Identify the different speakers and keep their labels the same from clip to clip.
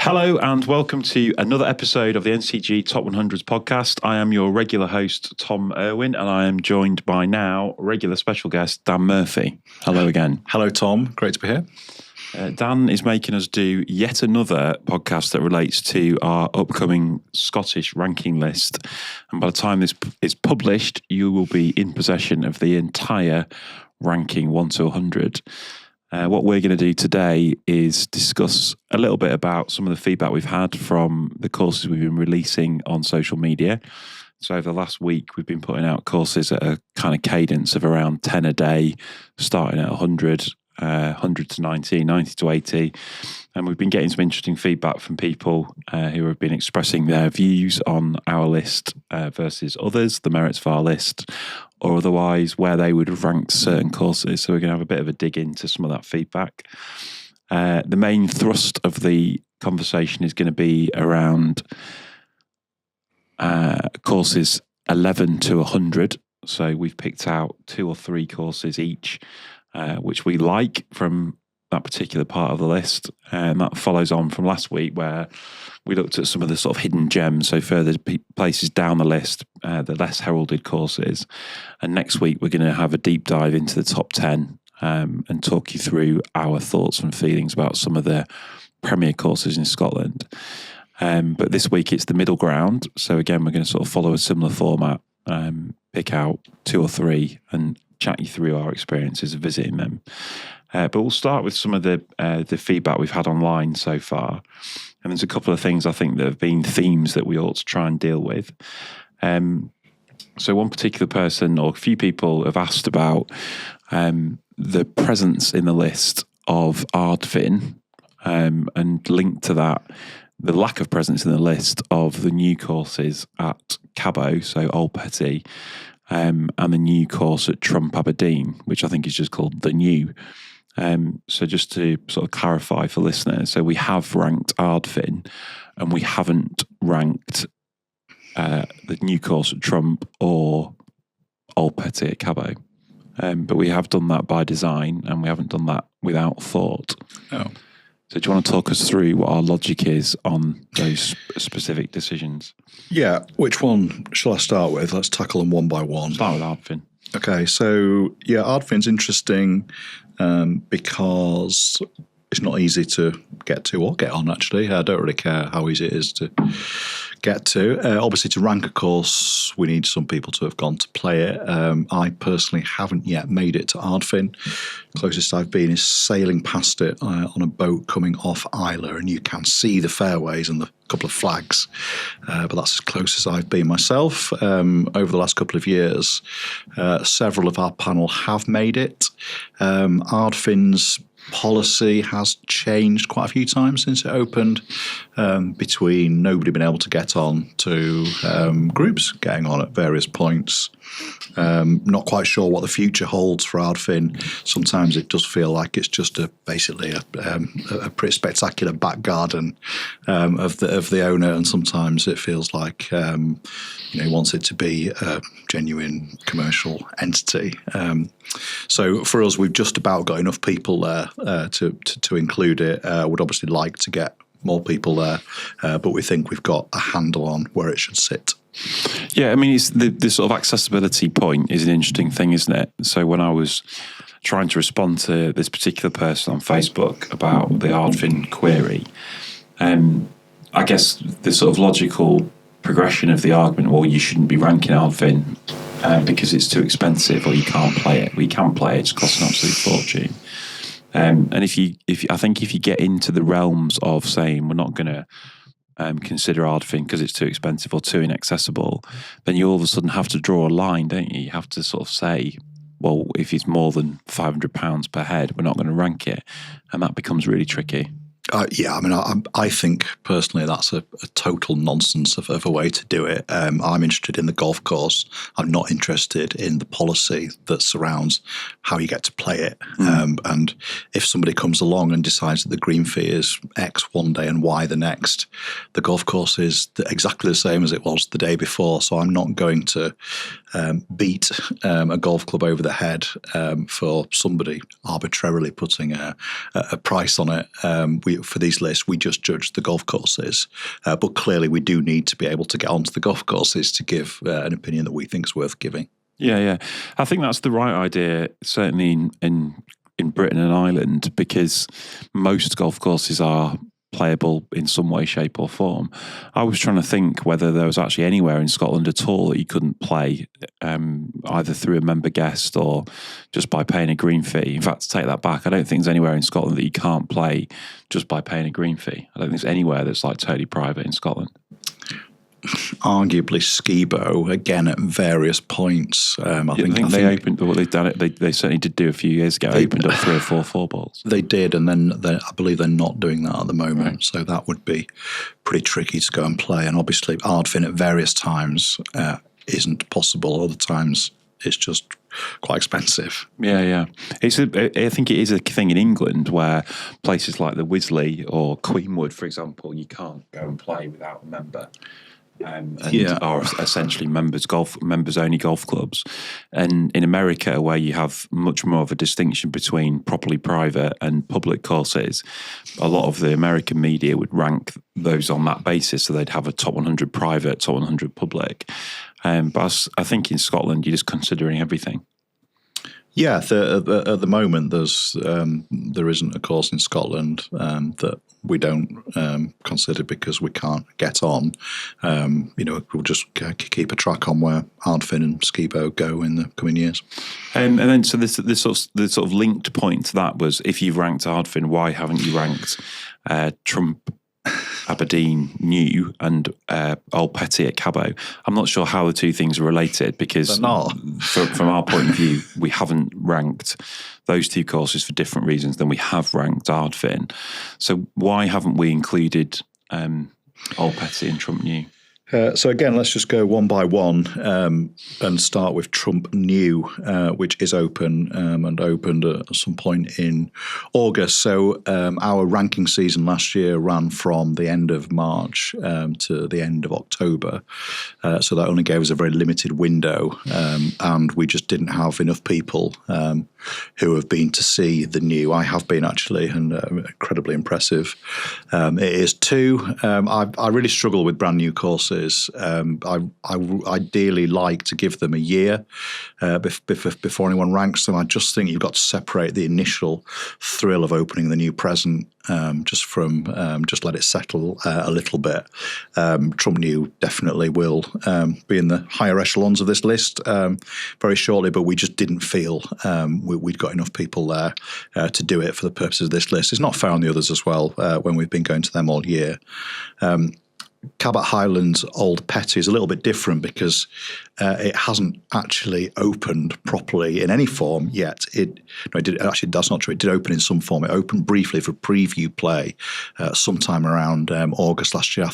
Speaker 1: Hello and welcome to another episode of the NCG Top 100s podcast. I am your regular host, Tom Irwin, and I am joined by now regular special guest, Dan Murphy. Hello again.
Speaker 2: Hello, Tom. Great to be here.
Speaker 1: Dan is making us do yet another podcast that relates to our upcoming Scottish ranking list. And by the time this is published, you will be in possession of the entire ranking 1 to 100. What we're going to do today is discuss a little bit about some of the feedback we've had from the courses we've been releasing on social media. So over the last week, we've been putting out courses at a kind of cadence of around 10 a day, starting at 100, 100 to 90, 90 to 80. And we've been getting some interesting feedback from people who have been expressing their views on our list versus others, the merits of our list, or otherwise where they would have ranked certain courses. So we're going to have a bit of a dig into some of that feedback. The main thrust of the conversation is going to be around courses 11 to 100. So we've picked out 2 or 3 courses each, which we like from that particular part of the list. And that follows on from last week where we looked at some of the sort of hidden gems, so further places down the list, the less heralded courses. And next week we're going to have a deep dive into the top 10 and talk you through our thoughts and feelings about some of the premier courses in Scotland. But this week it's the middle ground. So again, we're going to sort of follow a similar format, pick out 2 or 3 and chat you through our experiences of visiting them. But we'll start with some of the feedback we've had online so far. And there's a couple of things I think that have been themes that we ought to try and deal with. So one particular person or a few people have asked about the presence in the list of Ardfin and linked to that, the lack of presence in the list of the new courses at Cabot, so Old Petty, and the new course at Trump Aberdeen, which I think is just called The New. So just to sort of clarify for listeners, so we have ranked Ardfin and we haven't ranked the new course at Trump or Old Petty at Cabot. But we have done that by design and we haven't done that without thought.
Speaker 2: Oh.
Speaker 1: So do you want to talk us through what our logic is on those specific decisions?
Speaker 2: Yeah, which one shall I start with? Let's tackle them one by one.
Speaker 1: Start with Ardfin.
Speaker 2: Okay, so yeah, Ardfin's interesting because it's not easy to get to or get on, actually. I don't really care how easy it is to get to. Obviously, to rank a course, we need some people to have gone to play it. I personally haven't yet made it to Ardfin. Closest I've been is sailing past it on a boat coming off Isla, and you can see the fairways and the couple of flags. But that's as close as I've been myself. Over the last couple of years, several of our panel have made it. Ardfin's policy has changed quite a few times since it opened, between nobody being able to get on to groups getting on at various points. Not quite sure what the future holds for Ardfin. Sometimes it does feel like it's just basically a pretty spectacular back garden of the owner, and sometimes it feels like he wants it to be a genuine commercial entity. So for us, we've just about got enough people there to include it. Would obviously like to get more people there, but we think we've got a handle on where it should sit.
Speaker 1: Yeah, I mean, it's the sort of accessibility point is an interesting thing, isn't it? So when I was trying to respond to this particular person on Facebook about the Ardfin query, I guess the sort of logical progression of the argument, well, you shouldn't be ranking Ardfin because it's too expensive or you can't play it. Well, you can play it, it's cost an absolute fortune. And if you get into the realms of saying we're not going to consider Ardfin because it's too expensive or too inaccessible, then you all of a sudden have to draw a line, don't you? You have to sort of say, well, if it's more than £500 per head, we're not going to rank it. And that becomes really tricky.
Speaker 2: Yeah, I mean, I think personally that's a total nonsense of a way to do it. I'm interested in the golf course. I'm not interested in the policy that surrounds how you get to play it. And if somebody comes along and decides that the green fee is X one day and Y the next, the golf course is exactly the same as it was the day before. So I'm not going to beat a golf club over the head for somebody arbitrarily putting a price on it. for these lists, we just judge the golf courses. But clearly we do need to be able to get onto the golf courses to give an opinion that we think is worth giving.
Speaker 1: Yeah. I think that's the right idea, certainly in Britain and Ireland, because most golf courses are playable in some way, shape or form. I was trying to think whether there was actually anywhere in Scotland at all that you couldn't play either through a member guest or just by paying a green fee. In fact, to take that back, I don't think there's anywhere in Scotland that you can't play just by paying a green fee. I don't think there's anywhere that's like totally private in Scotland.
Speaker 2: Arguably Skibo, again at various points. I think
Speaker 1: they opened. Well, they've done it. They certainly did do a few years ago. Opened up 3 or 4 balls.
Speaker 2: They did, and then I believe they're not doing that at the moment.
Speaker 1: Right.
Speaker 2: So that would be pretty tricky to go and play. And obviously, Ardfin at various times isn't possible. Other times, it's just quite expensive.
Speaker 1: Yeah. I think it is a thing in England where places like the Wisley or Queenwood, for example, you can't go and play without a member. Are essentially members only golf clubs. And in America, where you have much more of a distinction between properly private and public courses, a lot of the American media would rank those on that basis. So they'd have a top 100 private, top 100 public. But I think in Scotland, you're just considering everything.
Speaker 2: Yeah, at the moment, there isn't a course in Scotland that we don't consider because we can't get on. We'll just keep a track on where Ardfin and Skibo go in the coming years. And
Speaker 1: then, so the sort of linked point to that was, if you've ranked Ardfin, why haven't you ranked Trump, Aberdeen, New, and Old Petty at Cabo? I'm not sure how the two things are related, because from our point of view, we haven't ranked those two courses for different reasons than we have ranked Ardfin. So why haven't we included Old Petty and Trump New?
Speaker 2: So again, let's just go one by one and start with Trump New, which is open and opened at some point in August. So our ranking season last year ran from the end of March to the end of October. So that only gave us a very limited window, and we just didn't have enough people who have been to see the New. I have been, actually, and incredibly impressive. It is 2. I really struggle with brand new courses. I ideally like to give them a year before anyone ranks them. I just think you've got to separate the initial thrill of opening the new present just let it settle a little bit. Trump New definitely will be in the higher echelons of this list very shortly, but we just didn't feel we'd got enough people there to do it for the purposes of this list. It's not fair on the others as well when we've been going to them all year. Cabot Highlands Old Petty is a little bit different because it hasn't actually opened properly in any form yet. Actually, that's not true. It did open in some form. It opened briefly for preview play sometime around August last year.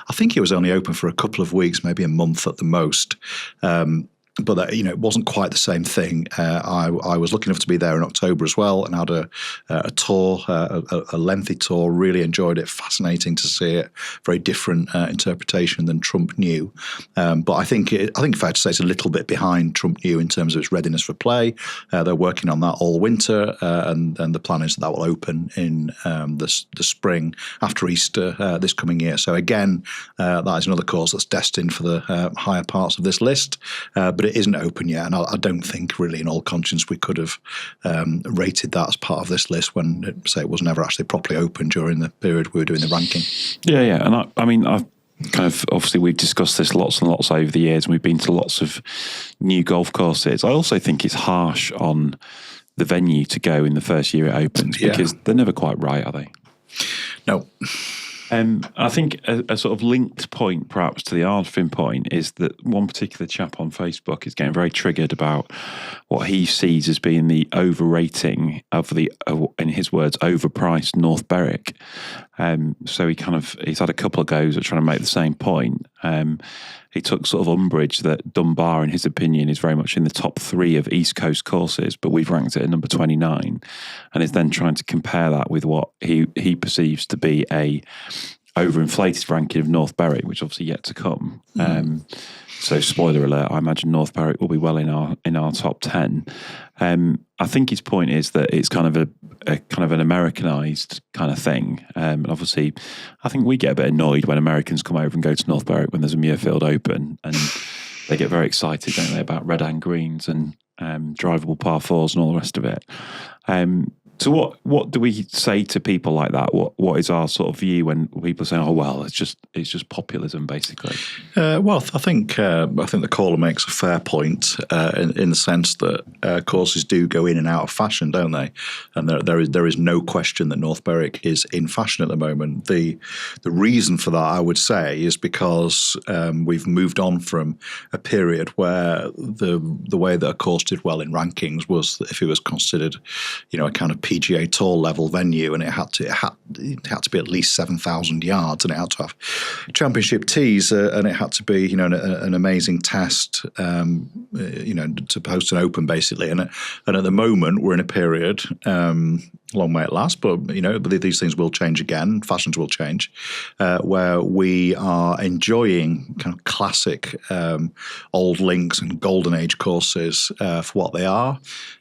Speaker 2: I think it was only open for a couple of weeks, maybe a month at the most. But it wasn't quite the same thing. I was lucky enough to be there in October as well, and had a tour, a lengthy tour. Really enjoyed it. Fascinating to see it. Very different interpretation than Trump New. But I think fair to say it's a little bit behind Trump New in terms of its readiness for play. They're working on that all winter, and the plan is that will open in the spring after Easter this coming year. So again, that is another course that's destined for the higher parts of this list. But it isn't open yet, and I don't think really in all conscience we could have rated that as part of this list when, it was never actually properly open during the period we were doing the ranking.
Speaker 1: Yeah, and I've kind of, obviously we've discussed this lots and lots over the years, and we've been to lots of new golf courses. I also think it's harsh on the venue to go in the first year it opens, because they're never quite right, are they?
Speaker 2: No.
Speaker 1: I think a sort of linked point, perhaps, to the Ardfin point is that one particular chap on Facebook is getting very triggered about what he sees as being the overrating of the, in his words, overpriced North Berwick. So he's had a couple of goes at trying to make the same point. He took sort of umbrage that Dunbar, in his opinion, is very much in the top 3 of East Coast courses, but we've ranked it at number 29, and is then trying to compare that with what he perceives to be a overinflated ranking of North Berwick, which obviously yet to come. So, spoiler alert, I imagine North Berwick will be well in our top 10. I think his point is that it's kind of a kind of an Americanized kind of thing. And obviously, I think we get a bit annoyed when Americans come over and go to North Berwick when there's a Muirfield Open, and they get very excited, don't they, about red and greens and drivable par fours and all the rest of it. So what do we say to people like that? What is our sort of view when people say, "Oh well, it's just populism," basically?
Speaker 2: Well, I think the caller makes a fair point in the sense that courses do go in and out of fashion, don't they? And there is no question that North Berwick is in fashion at the moment. The reason for that, I would say, is because we've moved on from a period where the way that a course did well in rankings was that if it was considered, a kind of PGA Tour level venue, and it had to be at least 7,000 yards, and it had to have championship tees, and it had to be an amazing test, to host an Open basically. And at the moment we're in a period, long may it last, but these things will change again. Fashions will change, where we are enjoying kind of classic old links and golden age courses for what they are.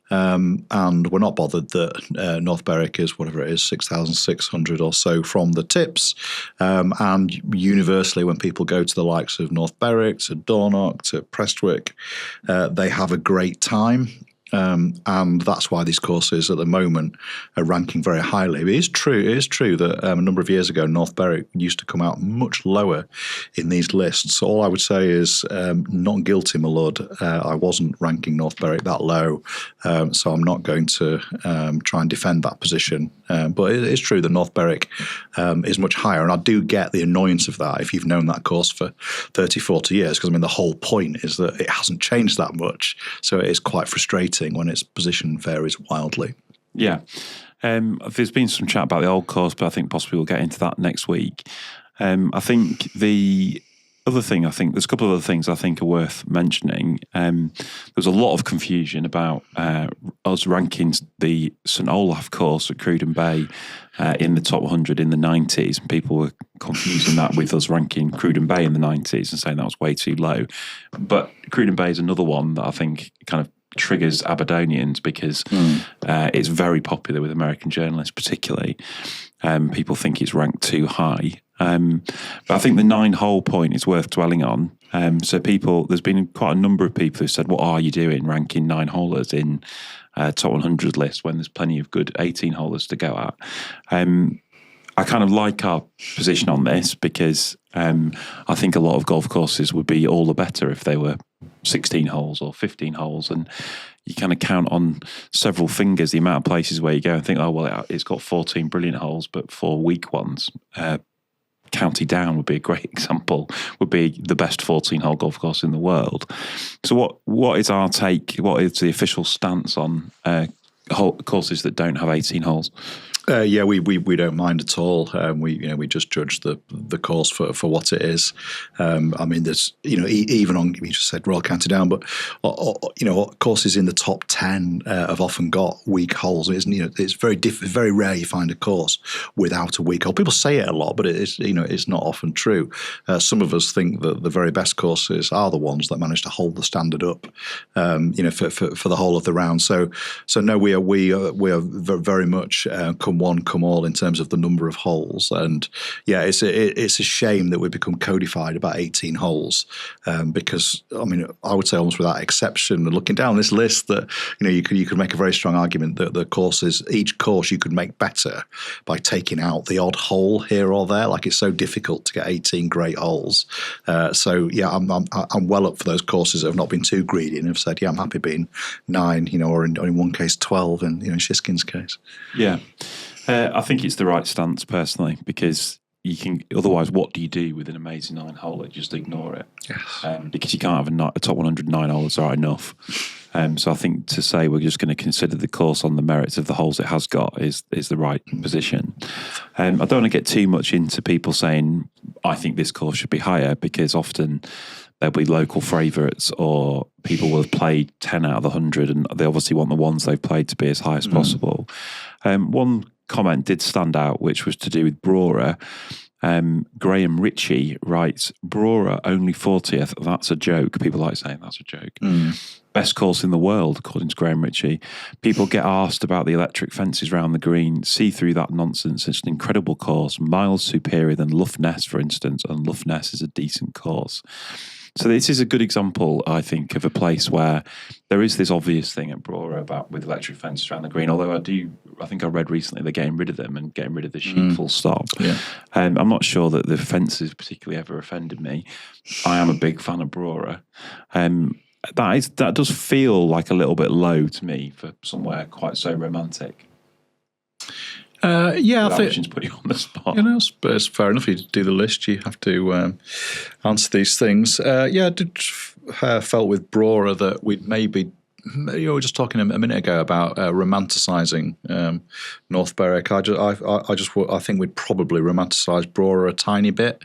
Speaker 2: And we're not bothered that North Berwick is whatever it is, 6,600 or so from the tips. And universally, when people go to the likes of North Berwick, to Dornoch, to Prestwick, they have a great time. And that's why these courses at the moment are ranking very highly. It is true that a number of years ago, North Berwick used to come out much lower in these lists. All I would say is, not guilty, my lord. I wasn't ranking North Berwick that low, so I'm not going to try and defend that position. But it is true that North Berwick is much higher, and I do get the annoyance of that if you've known that course for 30, 40 years, because the whole point is that it hasn't changed that much, so it is quite frustrating when its position varies wildly.
Speaker 1: Yeah. There's been some chat about the old course, but I think possibly we'll get into that next week. I think the other thing, there's a couple of other things I think are worth mentioning. There's a lot of confusion about us ranking the St Olaf course at Cruden Bay in the top 100 in the 90s, and people were confusing that with us ranking Cruden Bay in the 90s and saying that was way too low. But Cruden Bay is another one that I think kind of triggers Aberdonians because it's very popular with American journalists particularly. People think it's ranked too high. But I think the 9-hole point is worth dwelling on. So there's been quite a number of people who said, what are you doing ranking 9-holers in top 100 list when there's plenty of good 18-holers to go at? I kind of like our position on this because I think a lot of golf courses would be all the better if they were 16 holes or 15 holes, and you kind of count on several fingers the amount of places where you go and think, oh, well, it's got 14 brilliant holes, but 4 weak ones. County Down would be a great example, would be the best 14-hole golf course in the world. So what is our take? What is the official stance on courses that don't have 18 holes?
Speaker 2: Yeah, we don't mind at all. We just judge the course for what it is. There's even on, you just said Royal County Down, but courses in the top 10 have often got weak holes. It's very rare you find a course without a weak hole. People say it a lot, but it's not often true. Some of us think that the very best courses are the ones that manage to hold the standard up, for the whole of the round. So no, we are very much come one, come all in terms of the number of holes. And yeah, it's a shame that we've become codified about 18 holes, because I would say almost without exception, looking down this list, that you could make a very strong argument that each course you could make better by taking out the odd hole here or there. Like, it's so difficult to get 18 great holes. So yeah, I'm well up for those courses that have not been too greedy and have said, yeah, I'm happy being 9, or in one case 12, in Shiskin's case.
Speaker 1: Yeah. I think it's the right stance personally, because you can. Otherwise, what do you do with an amazing 9-hole? Just ignore it.
Speaker 2: Yes.
Speaker 1: Because you can't have a top 100 9-holers are enough. So I think to say we're just going to consider the course on the merits of the holes it has got is the right position. I don't want to get too much into people saying I think this course should be higher, because often there'll be local favourites or people will have played 10 out of the 100, and they obviously want the ones they've played to be as high as possible. One comment did stand out, which was to do with Brora. Graham Ritchie writes, Brora only 40th. That's a joke. People like saying that's a joke. Best course in the world, according to Graham Ritchie. People get asked about the electric fences round the green. See through that nonsense. It's an incredible course, miles superior than Luffness, for instance, and Luffness is a decent course. So this is a good example, I think, of a place where there is this obvious thing at Brora about with electric fences around the green, although I think I read recently they're getting rid of them and getting rid of the sheep full stop. Yeah. I'm not sure that the fences particularly ever offended me. I am a big fan of Brora. That does feel like a little bit low to me for somewhere quite so romantic.
Speaker 2: I think
Speaker 1: put you on the spot.
Speaker 2: But it's fair enough. You do the list, you have to answer these things. I did felt with Brora that we'd maybe. You were just talking a minute ago about romanticising North Berwick. I think we'd probably romanticise Brora a tiny bit,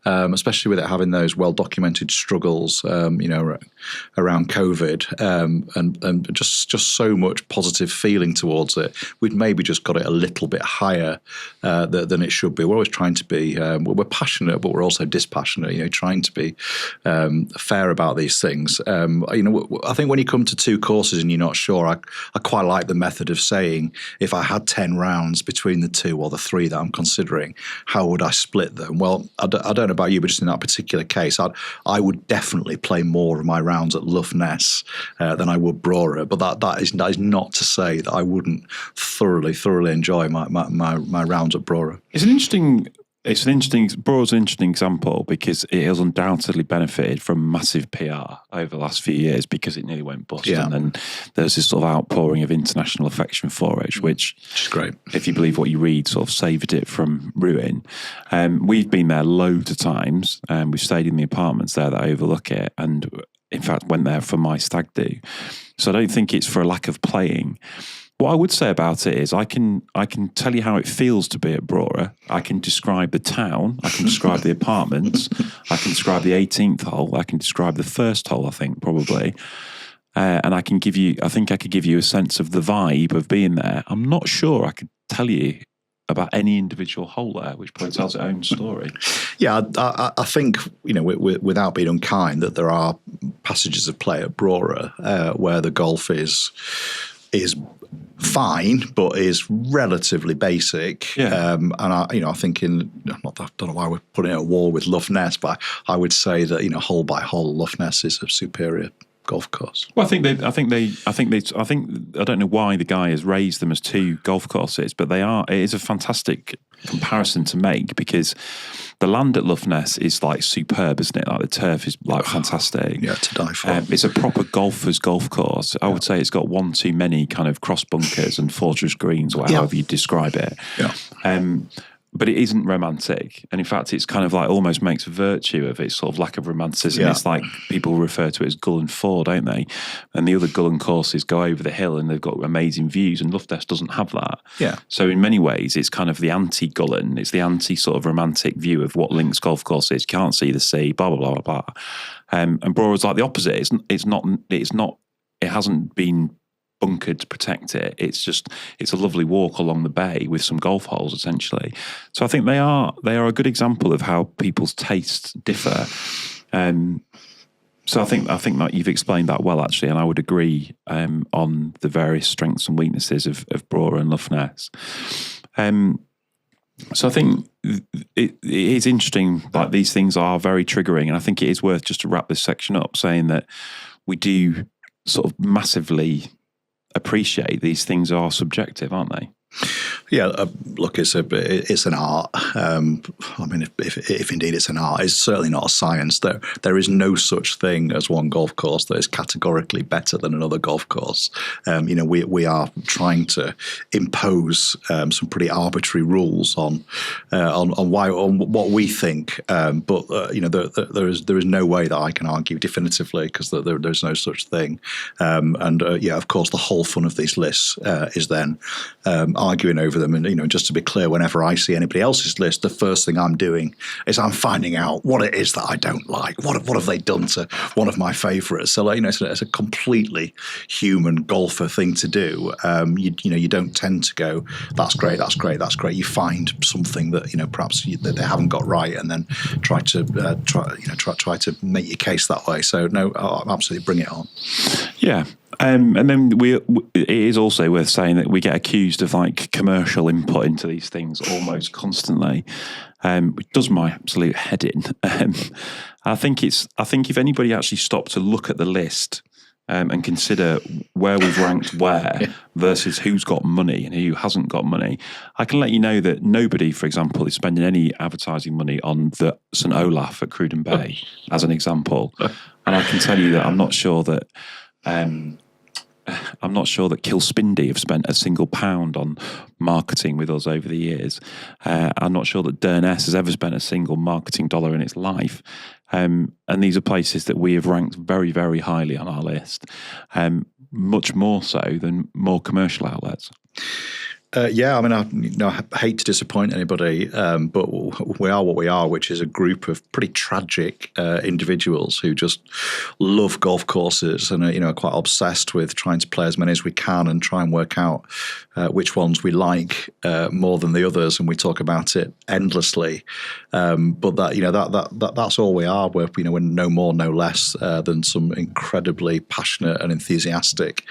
Speaker 2: especially with it having those well documented struggles, around COVID, and just so much positive feeling towards it. We'd maybe just got it a little bit higher than it should be. We're always trying to be. We're passionate, but we're also dispassionate. Trying to be fair about these things. I think when you come to two courses and you're not sure, I quite like the method of saying, if I had 10 rounds between the two or the three that I'm considering, how would I split them? Well, I don't know about you, but just in that particular case, I would definitely play more of my rounds at Luffness than I would Brora, but that is not to say that I wouldn't thoroughly enjoy my rounds at Brora.
Speaker 1: Brora's an interesting example because it has undoubtedly benefited from massive PR over the last few years because it nearly went bust. Yeah. And then there's this sort of outpouring of international affection for it, which is great. If you believe what you read, sort of saved it from ruin. We've been there loads of times. We've stayed in the apartments there that overlook it, and in fact went there for my stag do. So I don't think it's for a lack of playing. What I would say about it is I can tell you how it feels to be at Brora. I can describe the town. I can describe the apartments. I can describe the 18th hole. I can describe the first hole, I think, probably. And I can give you, I think I could give you a sense of the vibe of being there. I'm not sure I could tell you about any individual hole there, which probably tells its own story.
Speaker 2: Yeah, I think, without being unkind, that there are passages of play at Brora where the golf is fine, but is relatively basic. Yeah. And I think I don't know why we're putting it at war with Luffness, but I would say that hole by hole, Luffness is a superior golf course.
Speaker 1: Well, I don't know why the guy has raised them as two golf courses, but it is a fantastic comparison to make because the land at Luffness is like superb, isn't it? Like the turf is like fantastic.
Speaker 2: Yeah, to die for.
Speaker 1: It's a proper golfer's golf course. I would say it's got one too many kind of cross bunkers and fortress greens, or however you describe it. Yeah. But it isn't romantic. And in fact, it's kind of like almost makes a virtue of its sort of lack of romanticism. Yeah. It's like people refer to it as Gullane 4, don't they? And the other Gullane courses go over the hill and they've got amazing views, and Luffness doesn't have that. Yeah. So in many ways, it's kind of the anti-Gullane. It's the anti sort of romantic view of what Links golf course is. You can't see the sea, blah, blah, blah, blah, blah. And Brora's like the opposite. It hasn't been bunkered to protect it. It's a lovely walk along the bay with some golf holes essentially. So I think they are a good example of how people's tastes differ. So I think that you've explained that well actually, and I would agree on the various strengths and weaknesses of Brora and Luffness. So I think it is interesting. Like these things are very triggering, and I think it is worth just to wrap this section up saying that we do sort of massively appreciate these things are subjective, aren't they?
Speaker 2: Yeah, look, it's an art. I mean, if indeed it's an art, it's certainly not a science. There is no such thing as one golf course that is categorically better than another golf course. We are trying to impose some pretty arbitrary rules on what we think. But there is no way that I can argue definitively because there's no such thing. Of course, the whole fun of these lists is then arguing over them. And, just to be clear, whenever I see anybody else's list, the first thing I'm doing is I'm finding out what it is that I don't like. What have they done to one of my favourites? So, it's a completely human golfer thing to do. You don't tend to go, that's great, that's great, that's great. You find something that, perhaps that they haven't got right, and then try to make your case that way. So, no, absolutely bring it on.
Speaker 1: Yeah. And then it is also worth saying that we get accused of like commercial input into these things almost constantly, which does my absolute head in. I think if anybody actually stopped to look at the list and consider where we've ranked where versus who's got money and who hasn't got money, I can let you know that nobody, for example, is spending any advertising money on the St Olaf at Cruden Bay, as an example. And I can tell you that I'm not sure that Kilspindie have spent a single pound on marketing with us over the years. I'm not sure that Durness has ever spent a single marketing dollar in its life. And these are places that we have ranked very, very highly on our list, much more so than more commercial outlets.
Speaker 2: I hate to disappoint anybody, but we are what we are, which is a group of pretty tragic individuals who just love golf courses and are quite obsessed with trying to play as many as we can and try and work out which ones we like more than the others, and we talk about it endlessly. But that's all we are. We're no more, no less than some incredibly passionate and enthusiastic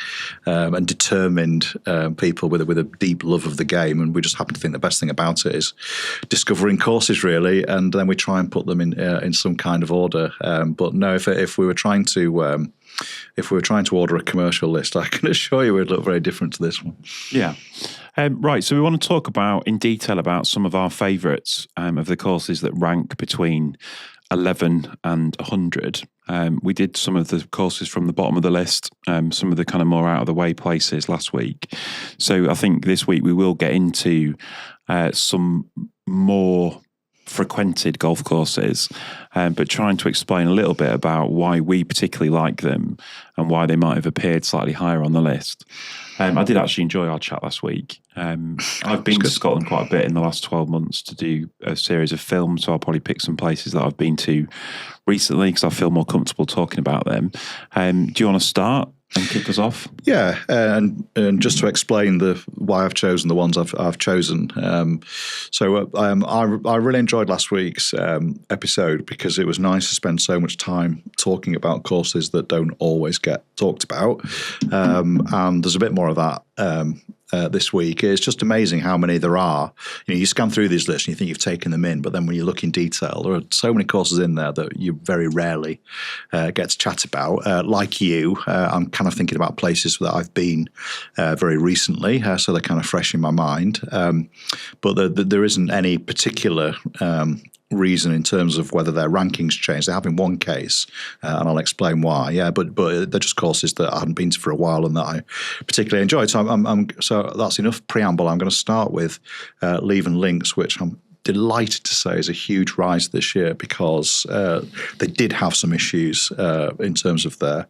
Speaker 2: and determined people with a deep love of the game, and we just happen to think the best thing about it is discovering courses, really, and then we try and put them in some kind of order. But no, if we were trying to order a commercial list, I can assure you it would look very different to this one.
Speaker 1: Yeah. Right, so we want to talk in detail about some of our favourites of the courses that rank between 11 and 100. We did some of the courses from the bottom of the list, some of the kind of more out of the way places last week. So I think this week we will get into some more frequented golf courses, but trying to explain a little bit about why we particularly like them and why they might have appeared slightly higher on the list. I did actually enjoy our chat last week. I've been to Scotland quite a bit in the last 12 months to do a series of films, so I'll probably pick some places that I've been to recently because I feel more comfortable talking about them. Do you want to start and kick us off?
Speaker 2: Yeah, and just to explain why I've chosen the ones I've chosen. I really enjoyed last week's episode because it was nice to spend so much time talking about courses that don't always get talked about. And there's a bit more of that this week. It's just amazing how many there are. You scan through these lists and you think you've taken them in, but then when you look in detail, there are so many courses in there that you very rarely get to chat about. Like you, I'm kind of thinking about places that I've been very recently, so they're kind of fresh in my mind. But there isn't any particular reason in terms of whether their rankings change. They have in one case, and I'll explain why. Yeah, but they're just courses that I hadn't been to for a while and that I particularly enjoyed. So that's enough preamble. I'm going to start with Leven Links, which I'm delighted to say is a huge rise this year because they did have some issues in terms of their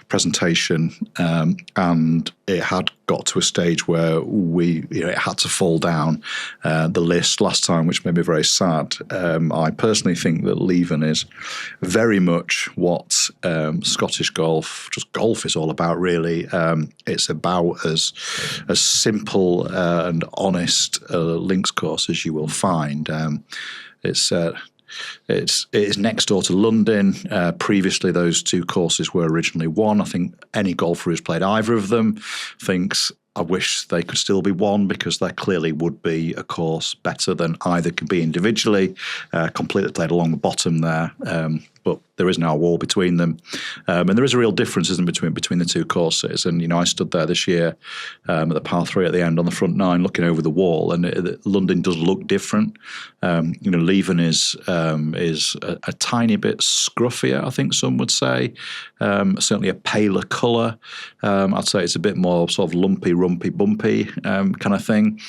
Speaker 2: presentation, and it had got to a stage where it had to fall down the list last time, which made me very sad. I personally think that Leven is very much what Scottish golf is all about, really. It's about as simple and honest links course as you will find. It is next door to London. Previously, those two courses were originally one. I think any golfer who's played either of them thinks, I wish they could still be one, because there clearly would be a course better than either could be individually. Completely played along the bottom there. But there is now a wall between them. And there is a real difference, isn't there, between the two courses. And, I stood there this year at the par 3 at the end on the front 9 looking over the wall, and London does look different. Leven is a tiny bit scruffier, I think some would say. Certainly a paler colour. I'd say it's a bit more sort of lumpy, rumpy, bumpy kind of thing.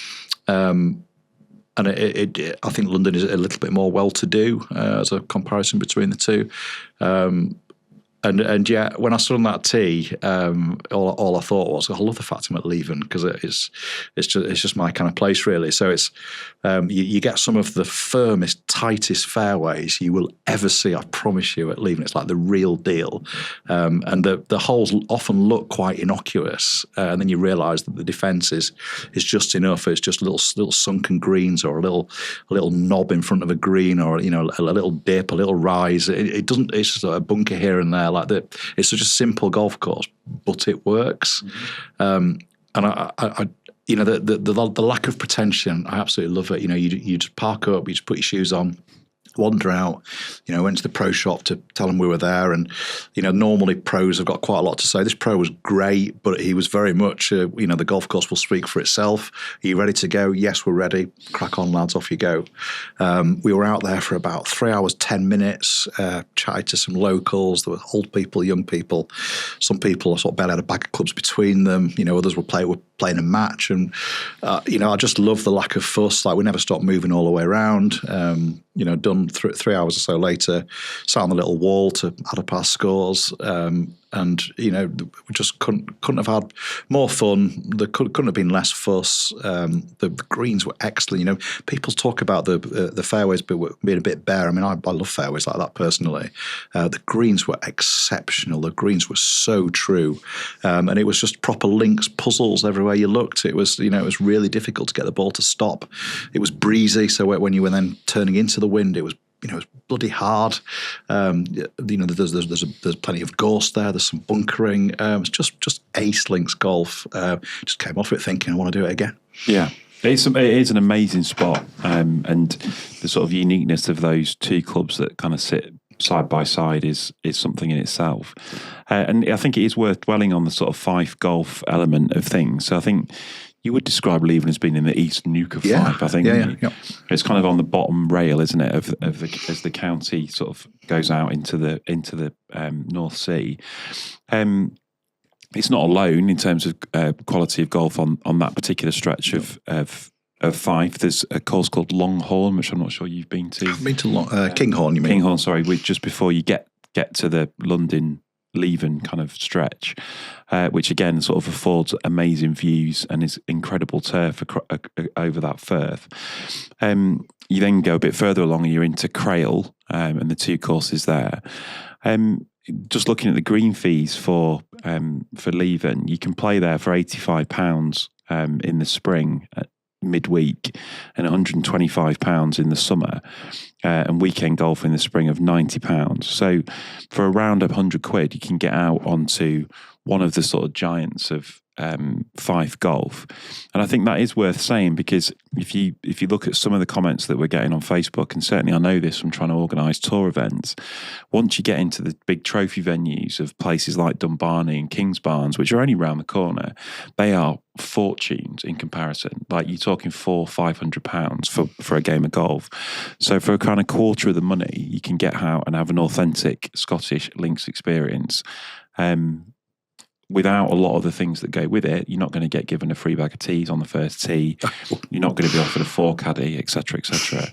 Speaker 2: And I think London is a little bit more well-to-do as a comparison between the two. And yet, when I stood on that tee, all I thought was, I love the fact I'm at Leven, because it's just my kind of place, really. So it's you get some of the firmest, tightest fairways you will ever see. I promise you, at Leven, it's like the real deal. And the holes often look quite innocuous, and then you realise that the defence is just enough. It's just little sunken greens, or a little knob in front of a green, or a little dip, a little rise. It doesn't. It's just a bunker here and there. It's such a simple golf course, but it works. And I the lack of pretension, I absolutely love it. You just park up, you just put your shoes on, wander out. Went to the pro shop to tell them we were there, and normally pros have got quite a lot to say. This pro was great, but he was very much the golf course will speak for itself. Are you ready to go? Yes, we're ready. Crack on, lads, off you go. We were out there for about 3 hours 10 minutes, chatted to some locals. There were old people, young people. Some people sort of barely had a bag of clubs between them. Others were playing a match, and I just love the lack of fuss. Like, we never stopped moving all the way around. Done 3 hours or so later, sat on the little wall to add up our scores, and we just couldn't have had more fun. There couldn't have been less fuss. The greens were excellent. People talk about the fairways being a bit bare. I mean, I love fairways like that personally. The greens were exceptional. The greens were so true, and it was just proper links puzzles everywhere you looked. It was it was really difficult to get the ball to stop. It was breezy, so when you were then turning into the wind, it was bloody hard. There's plenty of gorse there. There's some bunkering. It's just ace links golf. Just came off it thinking I want to do it again.
Speaker 1: Yeah. It is an amazing spot, and the sort of uniqueness of those two clubs that kind of sit side by side is something in itself. And I think it is worth dwelling on the sort of Fife golf element of things. So I think you would describe Leven as being in the east nuke of Fife. I think it's kind of on the bottom rail, isn't it, as the county sort of goes out into the North Sea. It's not alone in terms of quality of golf on that particular stretch of Fife. There's a course called Longhorn, which I'm not sure you've been to.
Speaker 2: I've been to Kinghorn, you mean?
Speaker 1: Kinghorn, sorry, just before you get to the London Leven kind of stretch, which again sort of affords amazing views and is incredible turf over that firth. You then go a bit further along and you're into Crail, and the two courses there. Just looking at the green fees for Leven, you can play there for £85 in the spring midweek and £125 in the summer, and weekend golf in the spring of £90. So for around £100, you can get out onto one of the sort of giants of Fife golf. And I think that is worth saying, because if you look at some of the comments that we're getting on Facebook, and certainly I know this from trying to organise tour events, once you get into the big trophy venues of places like Dunbarney and Kingsbarns, which are only round the corner, they are fortunes in comparison. Like, you're talking £400-500 for a game of golf. So for a kind of quarter of the money, you can get out and have an authentic Scottish links experience. Without a lot of the things that go with it. You're not going to get given a free bag of teas on the first tee. You're not going to be offered a four caddy, etc., etc.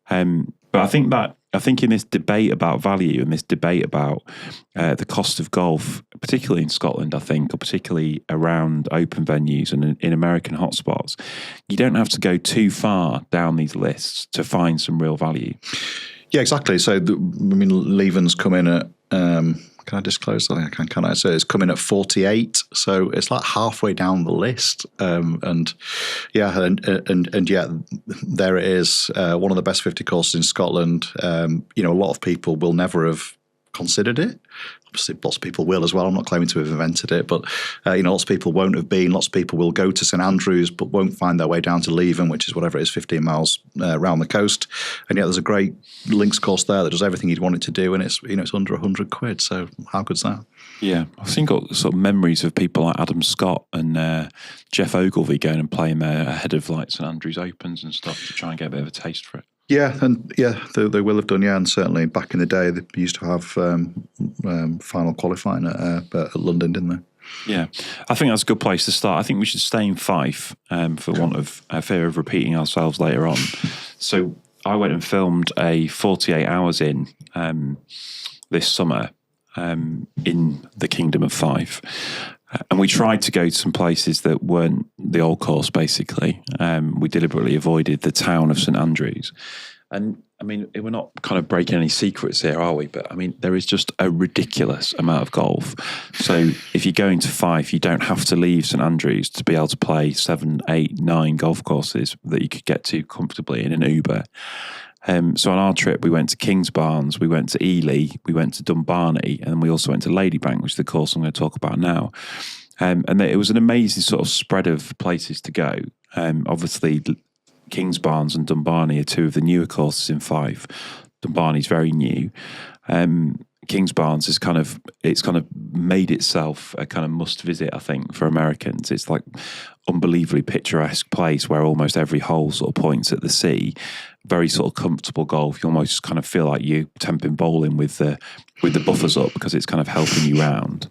Speaker 1: But I think in this debate about value and this debate about the cost of golf, particularly in Scotland, I think, or particularly around open venues and in American hotspots, you don't have to go too far down these lists to find some real value.
Speaker 2: Yeah, exactly. So, Leven's come in at... can I disclose? I think I can. I say it's coming at 48, so it's like halfway down the list. And yet there it is, one of the best 50 courses in Scotland. A lot of people will never have considered it. Obviously, lots of people will as well. I'm not claiming to have invented it, but lots of people won't have been. Lots of people will go to St Andrews, but won't find their way down to Leven, which is whatever it is, 15 miles around the coast. And yet, there's a great links course there that does everything you'd want it to do, and it's it's under £100. So how good's that? Yeah,
Speaker 1: I've seen got sort of memories of people like Adam Scott and Jeff Ogilvie going and playing there ahead of like St Andrews Opens and stuff to try and get a bit of a taste for it.
Speaker 2: Yeah, and they will have done. Yeah, and certainly back in the day, they used to have final qualifying at London, didn't they?
Speaker 1: Yeah, I think that's a good place to start. I think we should stay in Fife for want of fear of repeating ourselves later on. So I went and filmed a 48 hours in this summer. in the Kingdom of Fife. And we tried to go to some places that weren't the old course, basically. We deliberately avoided the town of St Andrews. And I mean, we're not kind of breaking any secrets here, are we? But I mean, there is just a ridiculous amount of golf. So if you're going to Fife, you don't have to leave St Andrews to be able to play 7, 8, 9 golf courses that you could get to comfortably in an Uber. So on our trip, we went to Kingsbarns, we went to Ely, we went to Dumbarnie, and we also went to Ladybank, which is the course I'm going to talk about now. And it was an amazing sort of spread of places to go. Obviously, Kingsbarns and Dumbarnie are two of the newer courses in Fife. Dumbarnie's very new. Kingsbarns is kind of made itself a kind of must visit, I think, for Americans. It's like unbelievably picturesque place where almost every hole sort of points at the sea. Very sort of comfortable golf. You almost kind of feel like you're temping bowling with the buffers up because it's kind of helping you round.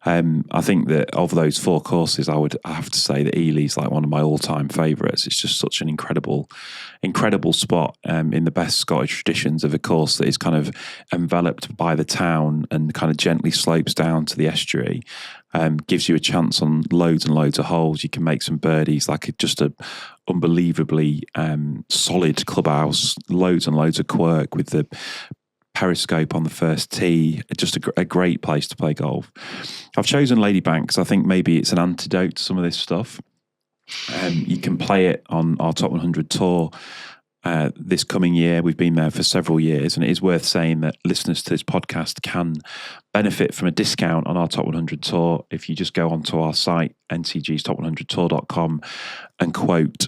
Speaker 1: I think that of those 4 courses, I have to say that Ely's like one of my all-time favourites. It's just such an incredible spot in the best Scottish traditions of a course that is kind of enveloped by the town and kind of gently slopes down to the estuary. Gives you a chance on loads and loads of holes. You can make some birdies, like just a unbelievably solid clubhouse, loads and loads of quirk with the periscope on the first tee. Just a great place to play golf. I've chosen Ladybank because I think maybe it's an antidote to some of this stuff. You can play it on our Top 100 tour this coming year. We've been there for several years, and it is worth saying that listeners to this podcast can benefit from a discount on our Top 100 tour if you just go onto our site, ncgstop100tour.com, and quote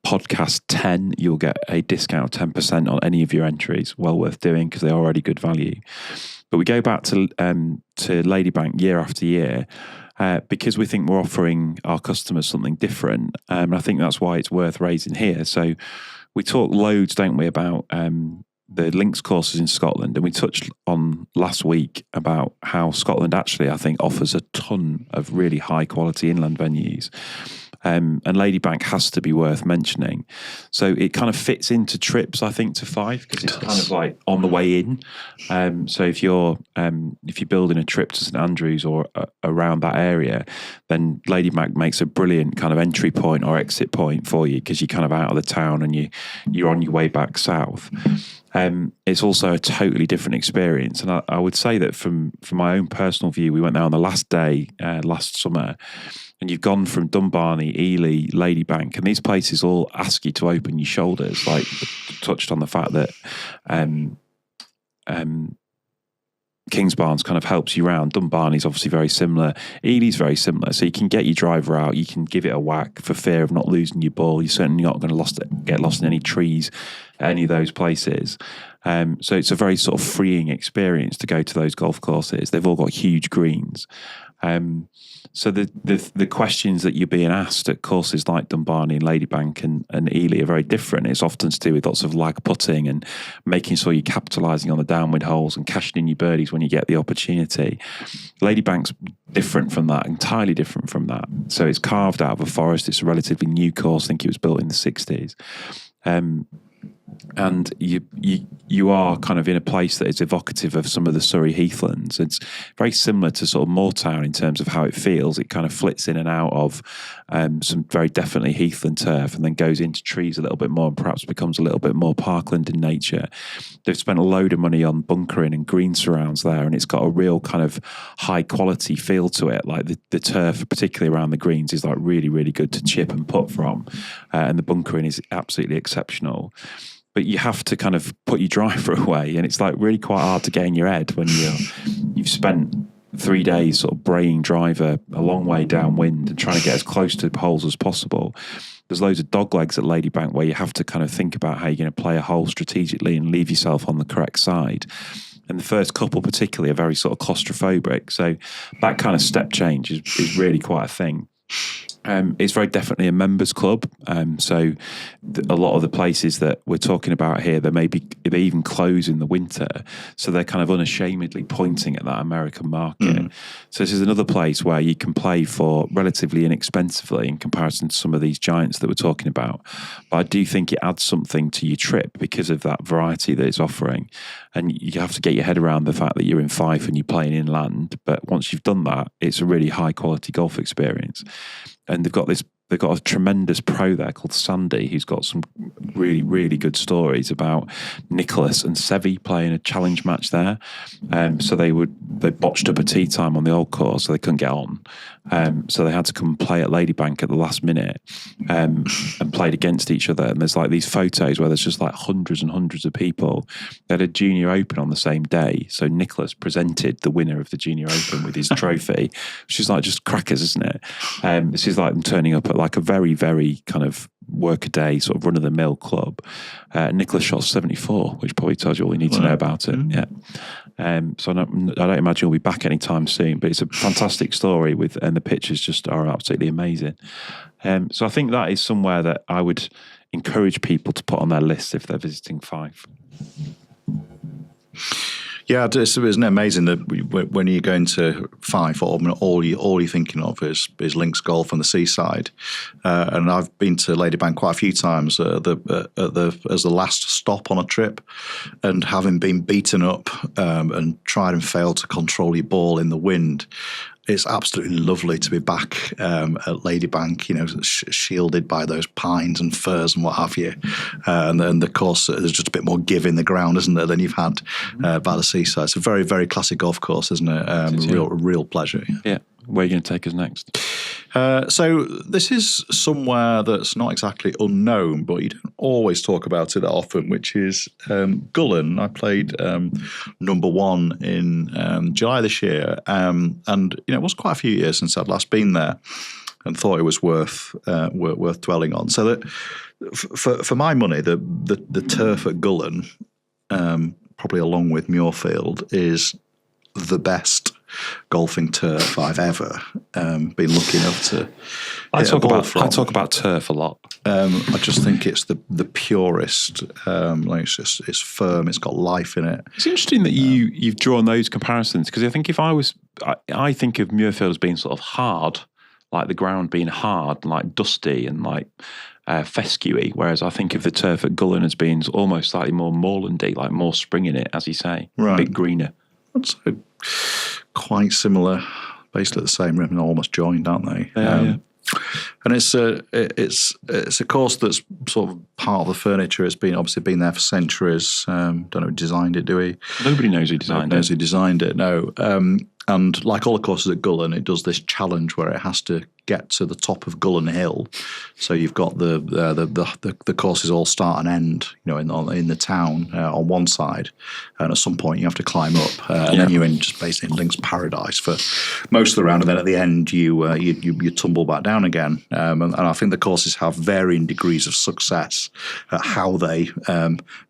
Speaker 1: podcast 10. You'll get a discount of 10% on any of your entries. Well worth doing because they're already good value. But we go back to Ladybank year after year because we think we're offering our customers something different. And I think that's why it's worth raising here. So we talk loads, don't we, about the links courses in Scotland, and we touched on last week about how Scotland actually, I think, offers a ton of really high quality inland venues. And Ladybank has to be worth mentioning. So it kind of fits into trips, I think, to Fife because it's kind of like on the way in. So if you're building a trip to St Andrews or around that area, then Ladybank makes a brilliant kind of entry point or exit point for you because you're kind of out of the town and you're on your way back south. It's also a totally different experience, and I would say that from my own personal view, we went there on the last day last summer. And you've gone from Dumbarnie, Ely, Ladybank, and these places all ask you to open your shoulders. Like touched on the fact that Kingsbarns kind of helps you round. Dumbarnie's obviously very similar. Ely's very similar. So you can get your driver out, you can give it a whack for fear of not losing your ball. You're certainly not going to get lost in any trees at any of those places. So it's a very sort of freeing experience to go to those golf courses. They've all got huge greens. So the questions that you're being asked at courses like Dumbarnie and Ladybank and Ely are very different. It's often to do with lots of lag putting and making sure you're capitalising on the downwind holes and cashing in your birdies when you get the opportunity. Ladybank's different from that, entirely different from that. So it's carved out of a forest. It's a relatively new course. I think it was built in the 60s. And you are kind of in a place that is evocative of some of the Surrey heathlands. It's very similar to sort of Moortown in terms of how it feels. It kind of flits in and out of some very definitely heathland turf and then goes into trees a little bit more and perhaps becomes a little bit more parkland in nature. They've spent a load of money on bunkering and green surrounds there, and it's got a real kind of high quality feel to it. Like the turf, particularly around the greens, is like really, really good to chip and putt from. And the bunkering is absolutely exceptional. But you have to kind of put your driver away, and it's like really quite hard to get in your head when you've spent 3 days sort of braying driver a long way downwind and trying to get as close to the holes as possible. There's loads of dog legs at Ladybank where you have to kind of think about how you're going to play a hole strategically and leave yourself on the correct side. And the first couple particularly are very sort of claustrophobic. So that kind of step change is really quite a thing. It's very definitely a members club. So a lot of the places that we're talking about here, they even close in the winter. So they're kind of unashamedly pointing at that American market. So this is another place where you can play for relatively inexpensively in comparison to some of these giants that we're talking about. But I do think it adds something to your trip because of that variety that it's offering. And you have to get your head around the fact that you're in Fife and you're playing inland. But once you've done that, it's a really high quality golf experience. And they've got a tremendous pro there called Sandy, who's got some really, really good stories about Nicholas and Sevi playing a challenge match there. So they botched up a tee time on the old course, so they couldn't get on. So they had to come play at Ladybank at the last minute and played against each other. And there's like these photos where there's just like hundreds and hundreds of people. They had a junior open on the same day. So Nicholas presented the winner of the junior open with his trophy, which is like just crackers, isn't it? This is like them turning up at like a very, very kind of work-a-day sort of run-of-the-mill club. Nicholas shot 74, which probably tells you all you need to know about it. Yeah. So I don't imagine he'll be back anytime soon, but it's a fantastic story and the pictures just are absolutely amazing. So I think that is somewhere that I would encourage people to put on their list if they're visiting Fife.
Speaker 2: Yeah, isn't it amazing that when you go into Fife, all you're thinking of is links golf and the seaside. And I've been to Ladybank quite a few times as the last stop on a trip, and having been beaten up and tried and failed to control your ball in the wind. It's absolutely lovely to be back at Ladybank, shielded by those pines and firs and what have you. And then, of course, there's just a bit more give in the ground, isn't there, than you've had by the seaside. It's a very, very classic golf course, isn't it? Real pleasure.
Speaker 1: Yeah. Where are you going to take us next?
Speaker 2: So this is somewhere that's not exactly unknown, but you don't always talk about it that often, which is Gullane. I played number 1 in July this year, and it was quite a few years since I'd last been there, and thought it was worth dwelling on. So that for my money, the turf at Gullane, probably along with Muirfield, is the best golfing turf I've ever been lucky enough to.
Speaker 1: I talk about turf a lot.
Speaker 2: I just think it's the purest. It's firm. It's got life in it.
Speaker 1: It's interesting that you've drawn those comparisons, because I think I think of Muirfield as being sort of hard, like the ground being hard, like dusty and like fescue-y, whereas I think of the turf at Gullane as being almost slightly more moorlandy, like more spring in it, as you say,
Speaker 2: right.
Speaker 1: A bit greener.
Speaker 2: So quite similar, basically the same rim, and almost joined, aren't they?
Speaker 1: Yeah.
Speaker 2: And it's a course that's sort of part of the furniture. It's obviously been there for centuries. Don't know who designed it, do we?
Speaker 1: Nobody knows who designed it.
Speaker 2: Knows who designed it. No. And like all the courses at Gullane, it does this challenge where it has to get to the top of Gullane Hill. So you've got the courses all start and end, in the town on one side, and at some point you have to climb up, and then you're in just basically in links paradise for most of the round, and then at the end you tumble back down again. And I think the courses have varying degrees of success at how they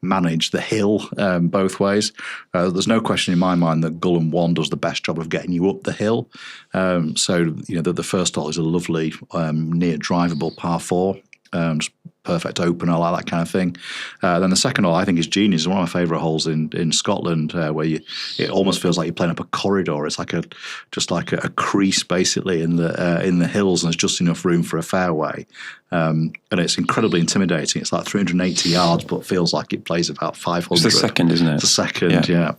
Speaker 2: manage the hill both ways. There's no question in my mind that Gullane 1 does the best job of getting you up the hill. So the first hole is a lovely near drivable par 4, just perfect open, I like that kind of thing. Then the second hole I think is genius. It's one of my favourite holes in Scotland, where it almost feels like you're playing up a corridor. It's like a crease basically in the hills, and there's just enough room for a fairway. And it's incredibly intimidating. It's like 380 yards, but feels like it plays about 500.
Speaker 1: It's the second, isn't it?
Speaker 2: It's the second, yeah.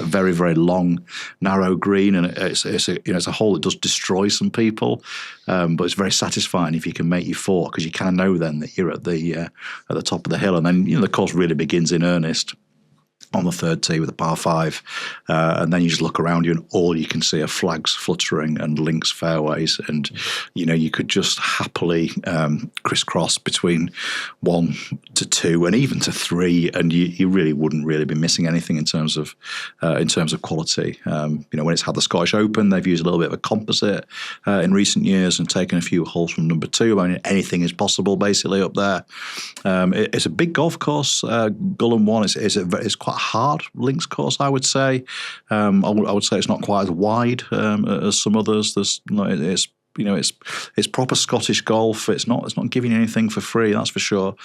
Speaker 2: Very, very long, narrow green, and it's a hole that does destroy some people, but it's very satisfying if you can make your 4, because you kind of know then that you're at the top of the hill, and then the course really begins in earnest on the third tee with a par 5, and then you just look around you and all you can see are flags fluttering and links fairways, and you could just happily crisscross between 1 to 2 and even to 3, and you really wouldn't really be missing anything in terms of quality. When it's had the Scottish Open, they've used a little bit of a composite in recent years and taken a few holes from number 2. I mean, anything is possible basically up there. It's a big golf course. Gullane 1 is quite hard links course, I would say. I would say it's not quite as wide as some others. It's it's proper Scottish golf. It's not giving you anything for free, that's for sure.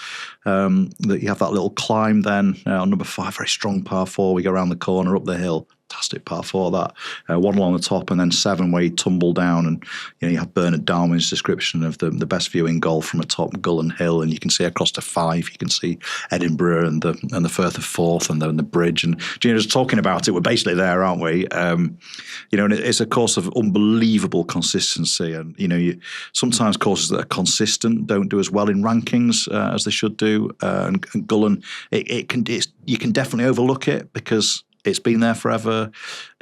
Speaker 2: That you have that little climb then on number 5, very strong par 4. We go around the corner up the hill. Fantastic par 4 that. One along the top, and then 7 where you tumble down, and you have Bernard Darwin's description of the best view in golf from atop Gullane Hill, and you can see across to 5. You can see Edinburgh and the Firth of Forth and the bridge, and just talking about it, we're basically there, aren't we? And it's a course of unbelievable consistency, and sometimes courses that are consistent don't do as well in rankings as they should do, and Gullane, you can definitely overlook it because it's been there forever.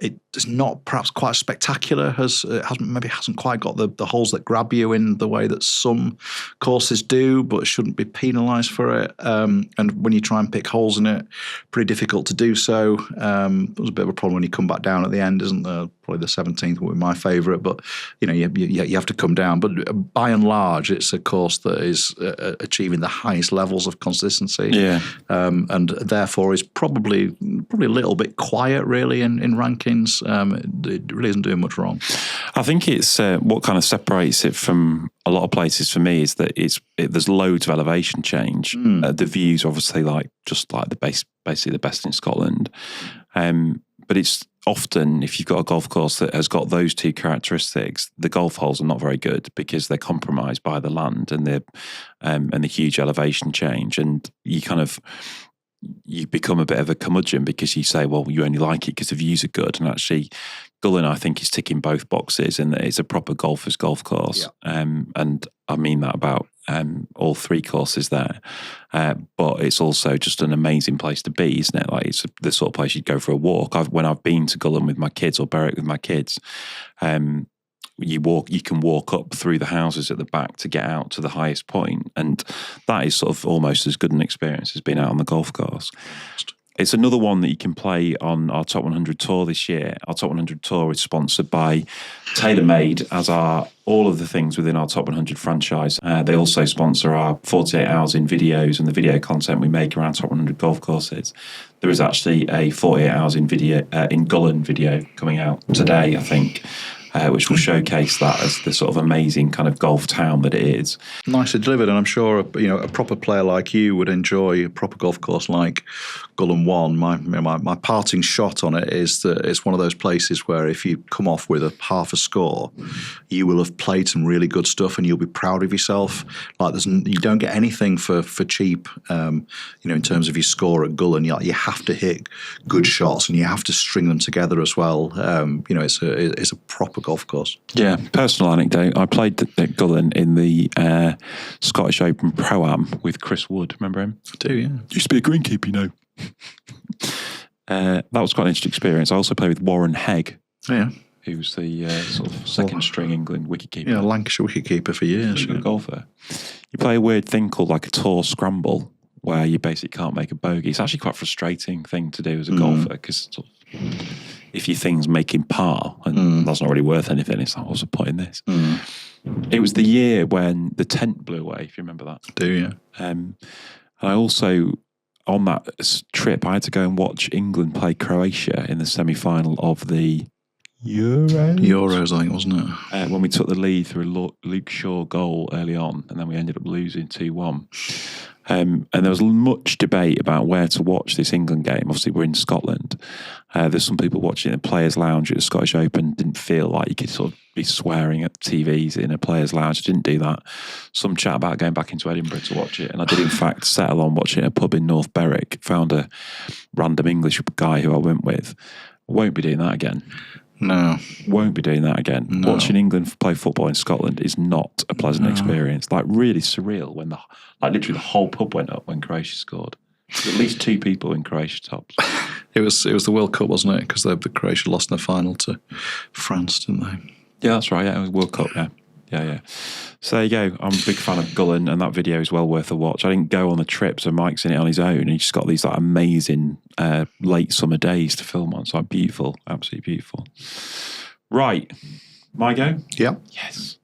Speaker 2: It's not perhaps quite as spectacular, hasn't quite got the holes that grab you in the way that some courses do, but shouldn't be penalised for it. And when you try and pick holes in it, pretty difficult to do so. There's a bit of a problem when you come back down at the end, isn't there? Probably the 17th would be my favourite, but you have to come down. But by and large, it's a course that is achieving the highest levels of consistency. Yeah, and therefore is probably a little bit quiet really in rankings. It really isn't doing much wrong.
Speaker 1: I think it's what kind of separates it from a lot of places for me is that there's loads of elevation change. The views obviously basically the best in Scotland, but it's often, if you've got a golf course that has got those two characteristics, the golf holes are not very good because they're compromised by the land and the huge elevation change, and you become a bit of a curmudgeon because you say, well, you only like it because the views are good. And actually, Gullane, I think, is ticking both boxes in that it's a proper golfer's golf course. Yeah. And I mean that about all 3 courses there. But it's also just an amazing place to be, isn't it? Like, it's the sort of place you'd go for a walk. When I've been to Gullane with my kids or Berwick with my kids, you can walk up through the houses at the back to get out to the highest point, and that is sort of almost as good an experience as being out on the golf course. It's another one that you can play on our Top 100 Tour this year. Our Top 100 Tour is sponsored by TaylorMade, as are all of the things within our Top 100 franchise. They also sponsor our 48 hours in videos and the video content we make around Top 100 golf courses. There is actually a 48 hours in Gullane video coming out today, I think, which will showcase that as the sort of amazing kind of golf town that it is.
Speaker 2: Nicely delivered, and I'm sure a proper player like you would enjoy a proper golf course like Gullane 1. My parting shot on it is that it's one of those places where if you come off with half a score, you will have played some really good stuff and you'll be proud of yourself. Like you don't get anything for cheap, in terms of your score at Gullane. You have to hit good shots and you have to string them together as well. It's a proper golf course.
Speaker 1: Yeah, personal anecdote. I played at Gullane in the Scottish Open Pro-Am with Chris Wood. Remember him?
Speaker 2: I do, yeah.
Speaker 1: Used to be a greenkeeper, that was quite an interesting experience. I also played with Warren Hegg.
Speaker 2: Yeah.
Speaker 1: Who was the sort of second string England wicketkeeper.
Speaker 2: Yeah, Lancashire wicketkeeper for years.
Speaker 1: Really good golfer. You play a weird thing called like a tour scramble, where you basically can't make a bogey. It's actually quite a frustrating thing to do as a golfer because if your thing's making par and that's not really worth anything, it's like, what's the point in this? It was the year when the tent blew away, if you remember that.
Speaker 2: I do, yeah.
Speaker 1: And I also, on that trip, I had to go and watch England play Croatia in the semi-final of the
Speaker 2: Euros, I think, wasn't it?
Speaker 1: When we took the lead through a Luke Shaw goal early on, and then we ended up losing 2-1. And there was much debate about where to watch this England game. Obviously, we're in Scotland. There's some people watching in the Players' Lounge at the Scottish Open. Didn't feel like you could sort of be swearing at TVs in a Players' Lounge. Didn't do that. Some chat about going back into Edinburgh to watch it. And I did, in fact, settle on watching a pub in North Berwick. Found a random English guy who I went with. Won't be doing that again.
Speaker 2: No.
Speaker 1: Won't be doing that again. No. Watching England play football in Scotland is not a pleasant experience. Like, really surreal when literally the whole pub went up when Croatia scored. At least 2 people in Croatia tops.
Speaker 2: It was the World Cup, wasn't it? Because the Croatia lost in the final to France, didn't they?
Speaker 1: Yeah, that's right. Yeah, it was World Cup, yeah. Yeah. So there you go. I'm a big fan of Gullane, and that video is well worth a watch. I didn't go on the trip, so Mike's in it on his own, and he's just got these like amazing late summer days to film on. So beautiful, absolutely beautiful. Right, my go?
Speaker 2: Yeah.
Speaker 1: Yes.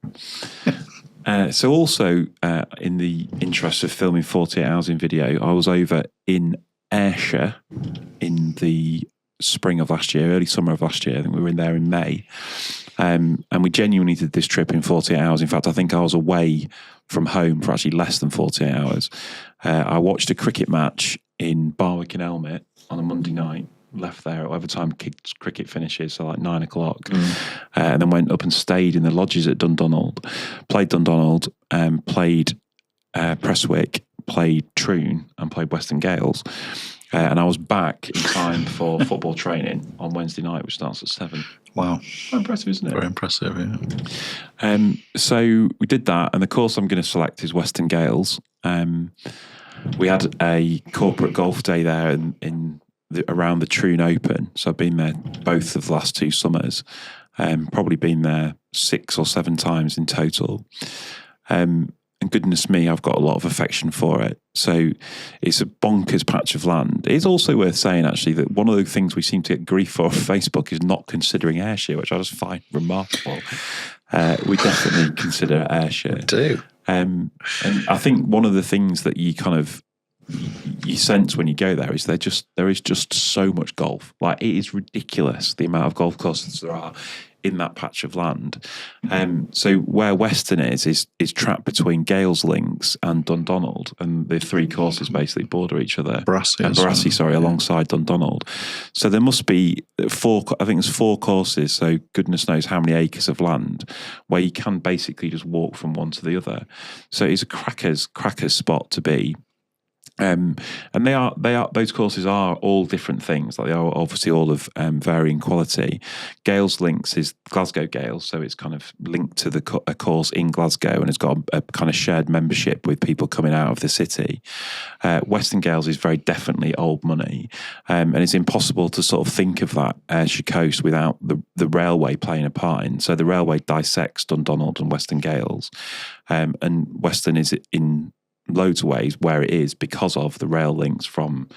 Speaker 1: So also, in the interest of filming 48 hours in video, I was over in Ayrshire in the spring of last year, early summer of last year. I think we were in there in May. And we genuinely did this trip in 48 hours. In fact, I think I was away from home for actually less than 48 hours. I watched a cricket match in Berwick and Elmet on a Monday night, left there at whatever time cricket finishes, so like 9 o'clock, and then went up and stayed in the lodges at Dundonald, played Dundonald, played Prestwick, played Troon, and played Western Gailes. And I was back in time for football training on Wednesday night, which starts at 7.
Speaker 2: Wow.
Speaker 1: Quite impressive, isn't it?
Speaker 2: Very impressive, yeah.
Speaker 1: So we did that, and the course I'm going to select is Western Gailes. We had a corporate golf day there around the Troon Open. So I've been there both of the last 2 summers. Probably been there 6 or 7 times in total. And goodness me, I've got a lot of affection for it. So it's a bonkers patch of land. It is also worth saying, actually, that one of the things we seem to get grief for on Facebook is not considering Ayrshire, which I just find remarkable. We definitely consider Ayrshire.
Speaker 2: We do.
Speaker 1: And I think one of the things that you sense when you go there is there is just so much golf. Like, it is ridiculous the amount of golf courses there are in that patch of land. So where Western is trapped between Gailes Links and Dundonald, and the 3 courses basically border each other. Barassi, alongside Dundonald. So there must be 4, I think there's 4 courses, so goodness knows how many acres of land, where you can basically just walk from one to the other. So it's a crackers spot to be. And those courses are all different things. Like, they are obviously all of varying quality. Gailes Links is Glasgow Gailes, so it's kind of linked to a course in Glasgow, and it's got a kind of shared membership with people coming out of the city. Western Gailes is very definitely old money, and it's impossible to sort of think of that Ayrshire coast without the railway playing a part in. So the railway dissects Dundonald and Western Gailes, and Western is in loads of ways where it is because of the rail links from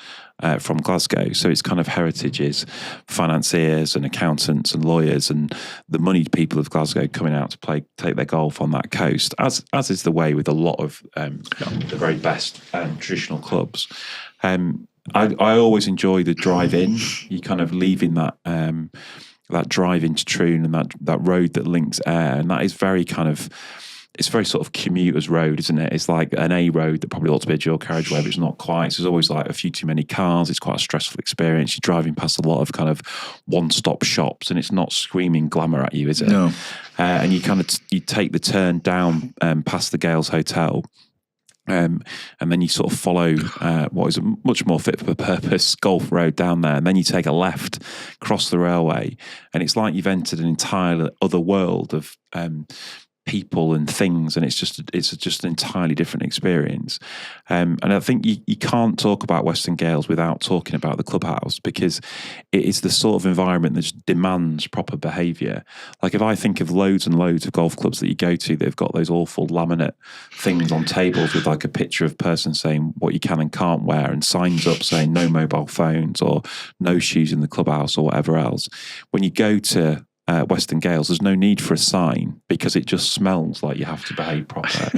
Speaker 1: Glasgow. So it's kind of heritages, financiers and accountants and lawyers and the moneyed people of Glasgow coming out to take their golf on that coast, as is the way with a lot of the very best traditional clubs. I always enjoy the drive in. You kind of leaving that drive into Troon and that road that links Ayr, and that is very kind of, it's very sort of commuter's road, isn't it? It's like an A road that probably ought to be a dual carriageway, but it's not quite. So there's always like a few too many cars. It's quite a stressful experience. You're driving past a lot of kind of one-stop shops, and it's not screaming glamour at you, is it?
Speaker 2: No.
Speaker 1: And you take the turn down past the Gailes Hotel. And then you sort of follow what is a much more fit for purpose golf road down there, and then you take a left, cross the railway, and it's like you've entered an entire other world of people and things, and it's just an entirely different experience. And I think you can't talk about Western Gailes without talking about the clubhouse, because it is the sort of environment that just demands proper behaviour. Like, if I think of loads and loads of golf clubs that you go to, they've got those awful laminate things on tables with like a picture of a person saying what you can and can't wear, and signs up saying no mobile phones or no shoes in the clubhouse or whatever else. When you go to Western Gailes, there's no need for a sign, because it just smells like you have to behave proper.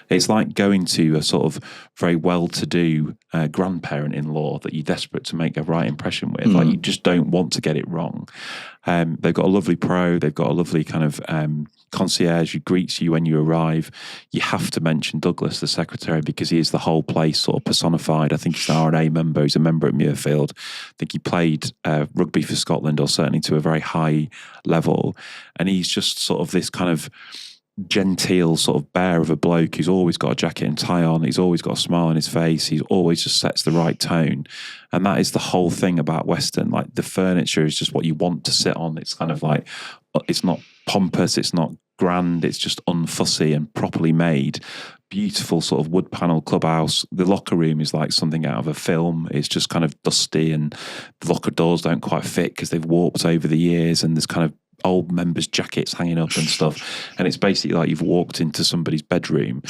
Speaker 1: It's like going to a sort of very well-to-do grandparent-in-law that you're desperate to make a right impression with. Like, you just don't want to get it wrong. They've got a lovely pro. They've got a lovely kind of concierge who greets you when you arrive. You have to mention Douglas, the secretary, because he is the whole place sort of personified. I think he's an RNA member. He's a member at Muirfield. I think he played rugby for Scotland, or certainly to a very high level. And he's just sort of this kind of genteel sort of bear of a bloke who's always got a jacket and tie on. He's always got a smile on his face. He always just sets the right tone. And that is the whole thing about Western. Like, the furniture is just what you want to sit on. It's kind of like, it's not pompous, it's not grand, it's just unfussy and properly made. Beautiful sort of wood panel clubhouse. The locker room is like something out of a film. It's just kind of dusty, and the locker doors don't quite fit because they've warped over the years, and there's kind of old members' jackets hanging up and stuff. And it's basically like you've walked into somebody's bedroom,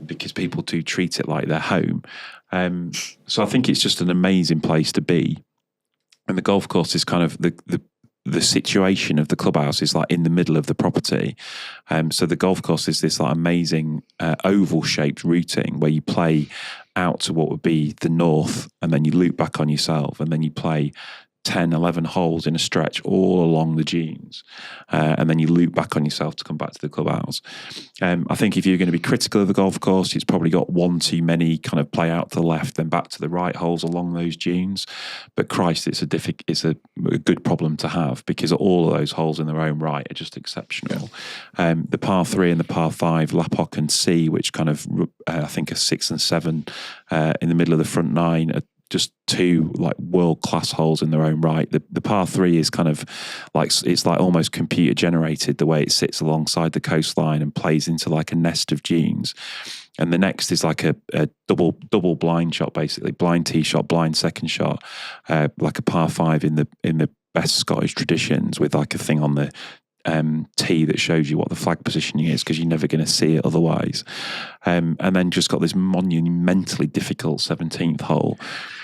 Speaker 1: because people do treat it like their home. So I think it's just an amazing place to be. And the golf course is kind of the situation of the clubhouse is like in the middle of the property. So the golf course is this like amazing oval shaped routing where you play out to what would be the north, and then you loop back on yourself, and then you play 10, 11 holes in a stretch all along the dunes, and then you loop back on yourself to come back to the clubhouse. I think if you're going to be critical of the golf course, it's probably got one too many kind of play out to the left, then back to the right holes along those dunes. But Christ, it's a good problem to have, because all of those holes in their own right are just exceptional. The par 3 and the par 5, Lapok and C, which kind of I think are 6 and 7 in the middle of the front 9, are just two like world-class holes in their own right. The par 3 is kind of like, it's like almost computer generated, the way it sits alongside the coastline and plays into like a nest of dunes. And the next is like a double blind shot, basically blind tee shot, blind second shot, like a par 5 in the best Scottish traditions, with like a thing on the tee that shows you what the flag positioning is, because you're never going to see it otherwise. And then just got this monumentally difficult 17th hole,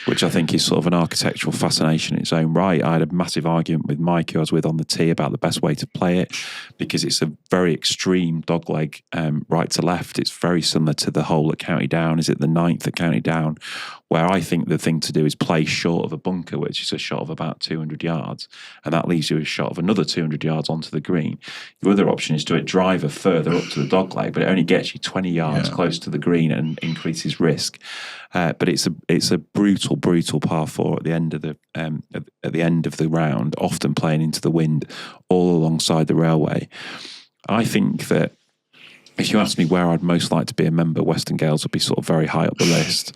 Speaker 1: which I think is sort of an architectural fascination in its own right. I had a massive argument with Mike, who I was with on the tee, about the best way to play it, because it's a very extreme dogleg right to left. It's very similar to the hole at County Down. Is it the 9th at County Down, where I think the thing to do is play short of a bunker, which is a shot of about 200 yards, and that leaves you a shot of another 200 yards onto the green. Your other option is to do a driver further up to the dogleg, but it only gets you 20 yards close to the green and increases risk. But it's a brutal par 4 at the end of the round, often playing into the wind all alongside the railway. I think that if you ask me where I'd most like to be a member, Western Gailes would be sort of very high up the list.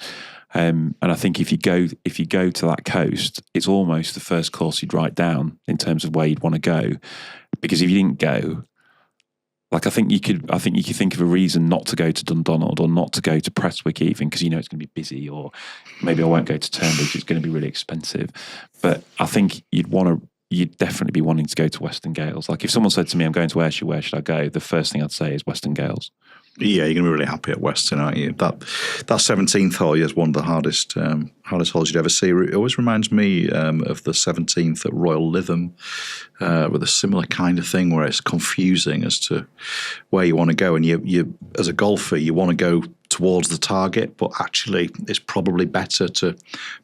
Speaker 1: And I think if you go to that coast, it's almost the first course you'd write down in terms of where you'd want to go, because if you didn't go, like I think you could think of a reason not to go to Dundonald or not to go to Prestwick, even, because you know it's going to be busy, or maybe I won't go to Turnbridge, it's going to be really expensive. But I think you'd definitely be wanting to go to Western Gailes. Like if someone said to me, I'm going to Ayrshire, where should I go? The first thing I'd say is Western Gailes.
Speaker 2: Yeah, you're going to be really happy at Western, aren't you? That 17th hole is one of the hardest holes you'd ever see. It always reminds me of the 17th at Royal Lytham, with a similar kind of thing, where it's confusing as to where you want to go. And you as a golfer, you want to go towards the target, but actually it's probably better to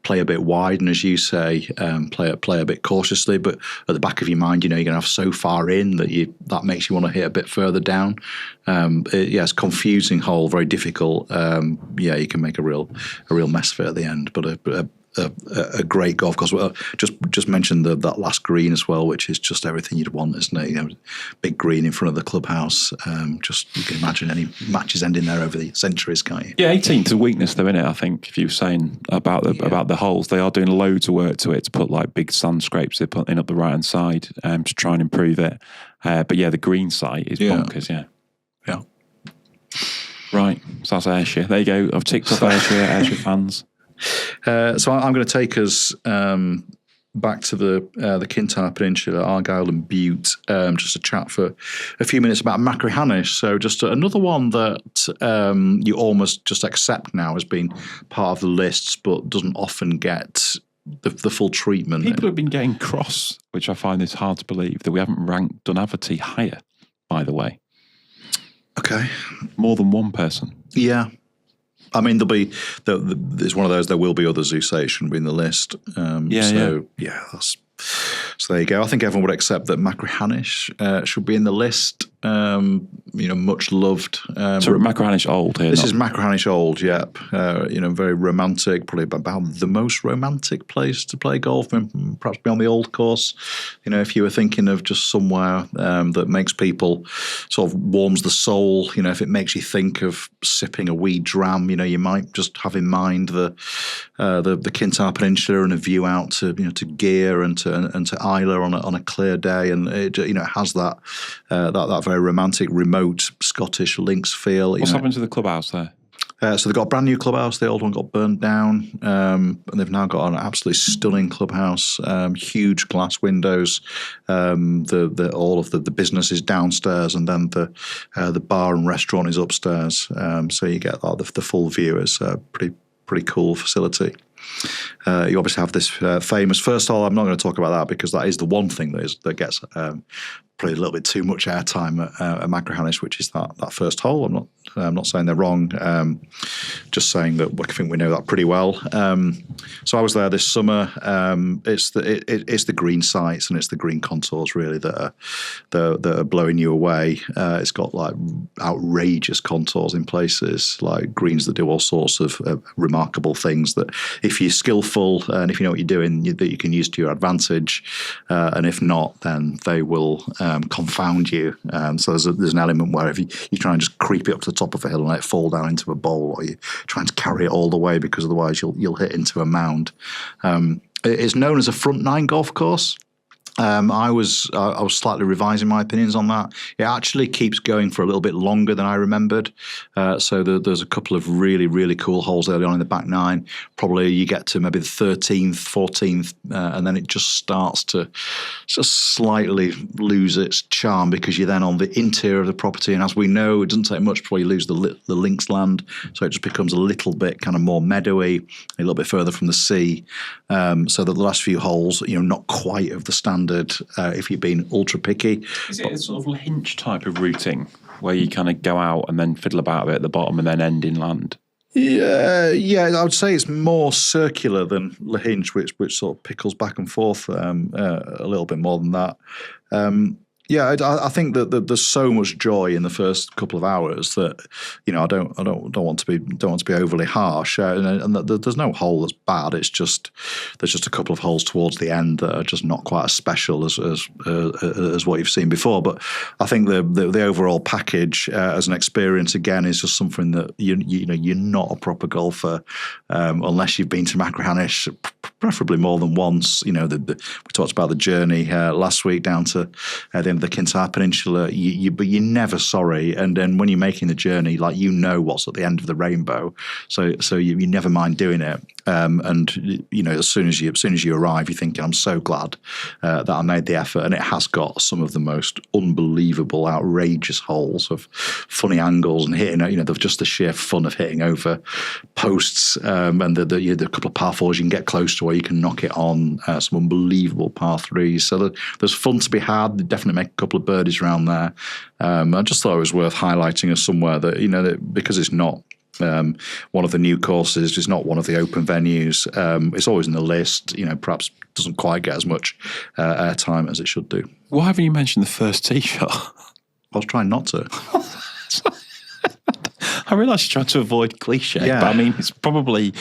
Speaker 2: play a bit wide, and as you say, play a bit cautiously, but at the back of your mind, you know, you're going to have so far in that makes you want to hit a bit further down. It's confusing hole, very difficult. You can make a real mess of it at the end, but a great golf course. Well, just mentioned that last green as well, which is just everything you'd want, isn't it? You know, big green in front of the clubhouse. Just you can imagine any matches ending there over the centuries, can't you?
Speaker 1: Yeah, 18th is a weakness though, isn't it? I think if you were saying about the holes, they are doing loads of work to it to put like big sand scrapes they put in up the right hand side to try and improve it. But yeah, the green site is bonkers. Yeah. Right, so that's Ayrshire. There you go. I've ticked off Ayrshire fans.
Speaker 2: So I'm going to take us back to the Kintyre Peninsula, Argyll and Bute, just to chat for a few minutes about Machrihanish. So just another one that you almost just accept now as being part of the lists, but doesn't often get the full treatment.
Speaker 1: People have been getting cross, which I find is hard to believe, that we haven't ranked Dunavity higher, by the way.
Speaker 2: Okay.
Speaker 1: More than one person.
Speaker 2: Yeah. I mean, there's one of those, there will be others who say it shouldn't be in the list. So there you go. I think everyone would accept that Machrihanish should be in the list. Much loved.
Speaker 1: So Machrihanish old here.
Speaker 2: This is Machrihanish old, yep. Very romantic, probably about the most romantic place to play golf, and perhaps be on the old course. If you were thinking of just somewhere that makes people sort of warms the soul, if it makes you think of sipping a wee dram, you might just have in mind the Kintyre Peninsula and a view out to Gear and to Isla on a clear day, and it has that very romantic, remote Scottish links feel.
Speaker 1: What's happened to the clubhouse there?
Speaker 2: So they've got a brand new clubhouse. The old one got burnt down, and they've now got an absolutely stunning clubhouse. Huge glass windows. All of the business is downstairs, and then the bar and restaurant is upstairs. So you get the full view. It's a pretty cool facility. you obviously have this famous first hole. I'm not going to talk about that because that is the one thing that gets probably a little bit too much airtime at Machrihanish, which is that first hole. I'm not saying they're wrong, just saying that I think we know that pretty well. So I was there this summer. It's the green sites and it's the green contours really that are blowing you away. It's got like outrageous contours in places, like greens that do all sorts of remarkable things that if you're skillful and if you know what you're doing, that you can use to your advantage, and if not, then they will confound you. So there's an element where if you try and just creep it up to the top of a hill and let it fall down into a bowl, or you're trying to carry it all the way because otherwise you'll hit into a mound. It's known as a front nine golf course. I was slightly revising my opinions on that. It actually keeps going for a little bit longer than I remembered. So there's a couple of really, really cool holes early on in the back nine. Probably you get to maybe the 13th, 14th, and then it just starts to just slightly lose its charm because you're then on the interior of the property. And as we know, it doesn't take much before you lose the links land. So it just becomes a little bit kind of more meadowy, a little bit further from the sea. So that the last few holes, not quite of the standard if you've been ultra picky.
Speaker 1: Is it a sort of hinge type of routing where you kind of go out and then fiddle about a bit at the bottom and then end in land?
Speaker 2: Yeah, I would say it's more circular than Lahinge, which sort of pickles back and forth a little bit more than that. I think that there's so much joy in the first couple of hours that I don't want to be overly harsh, and there's no hole that's bad. It's just there's just a couple of holes towards the end that are just not quite as special as what you've seen before. But I think the overall package as an experience again is just something that you're not a proper golfer unless you've been to Machrihanish, preferably more than once. We talked about the journey last week down to the end of the Kintyre Peninsula, but you're never sorry. And then when you're making the journey, like what's at the end of the rainbow, so you never mind doing it. And as soon as you arrive, you're thinking, I'm so glad that I made the effort. And it has got some of the most unbelievable, outrageous holes of funny angles and hitting. Just the sheer fun of hitting over posts, and the couple of par fours you can get close to where you can knock it on. Some unbelievable par threes. So there's fun to be had. They definitely make a couple of birdies around there. I just thought it was worth highlighting as somewhere that that because it's not one of the new courses, it's not one of the open venues. It's always in the list. Perhaps doesn't quite get as much airtime as it should do.
Speaker 1: Why haven't you mentioned the first tee shot?
Speaker 2: I was trying not to.
Speaker 1: I realise you're trying to avoid cliche, but I mean, it's probably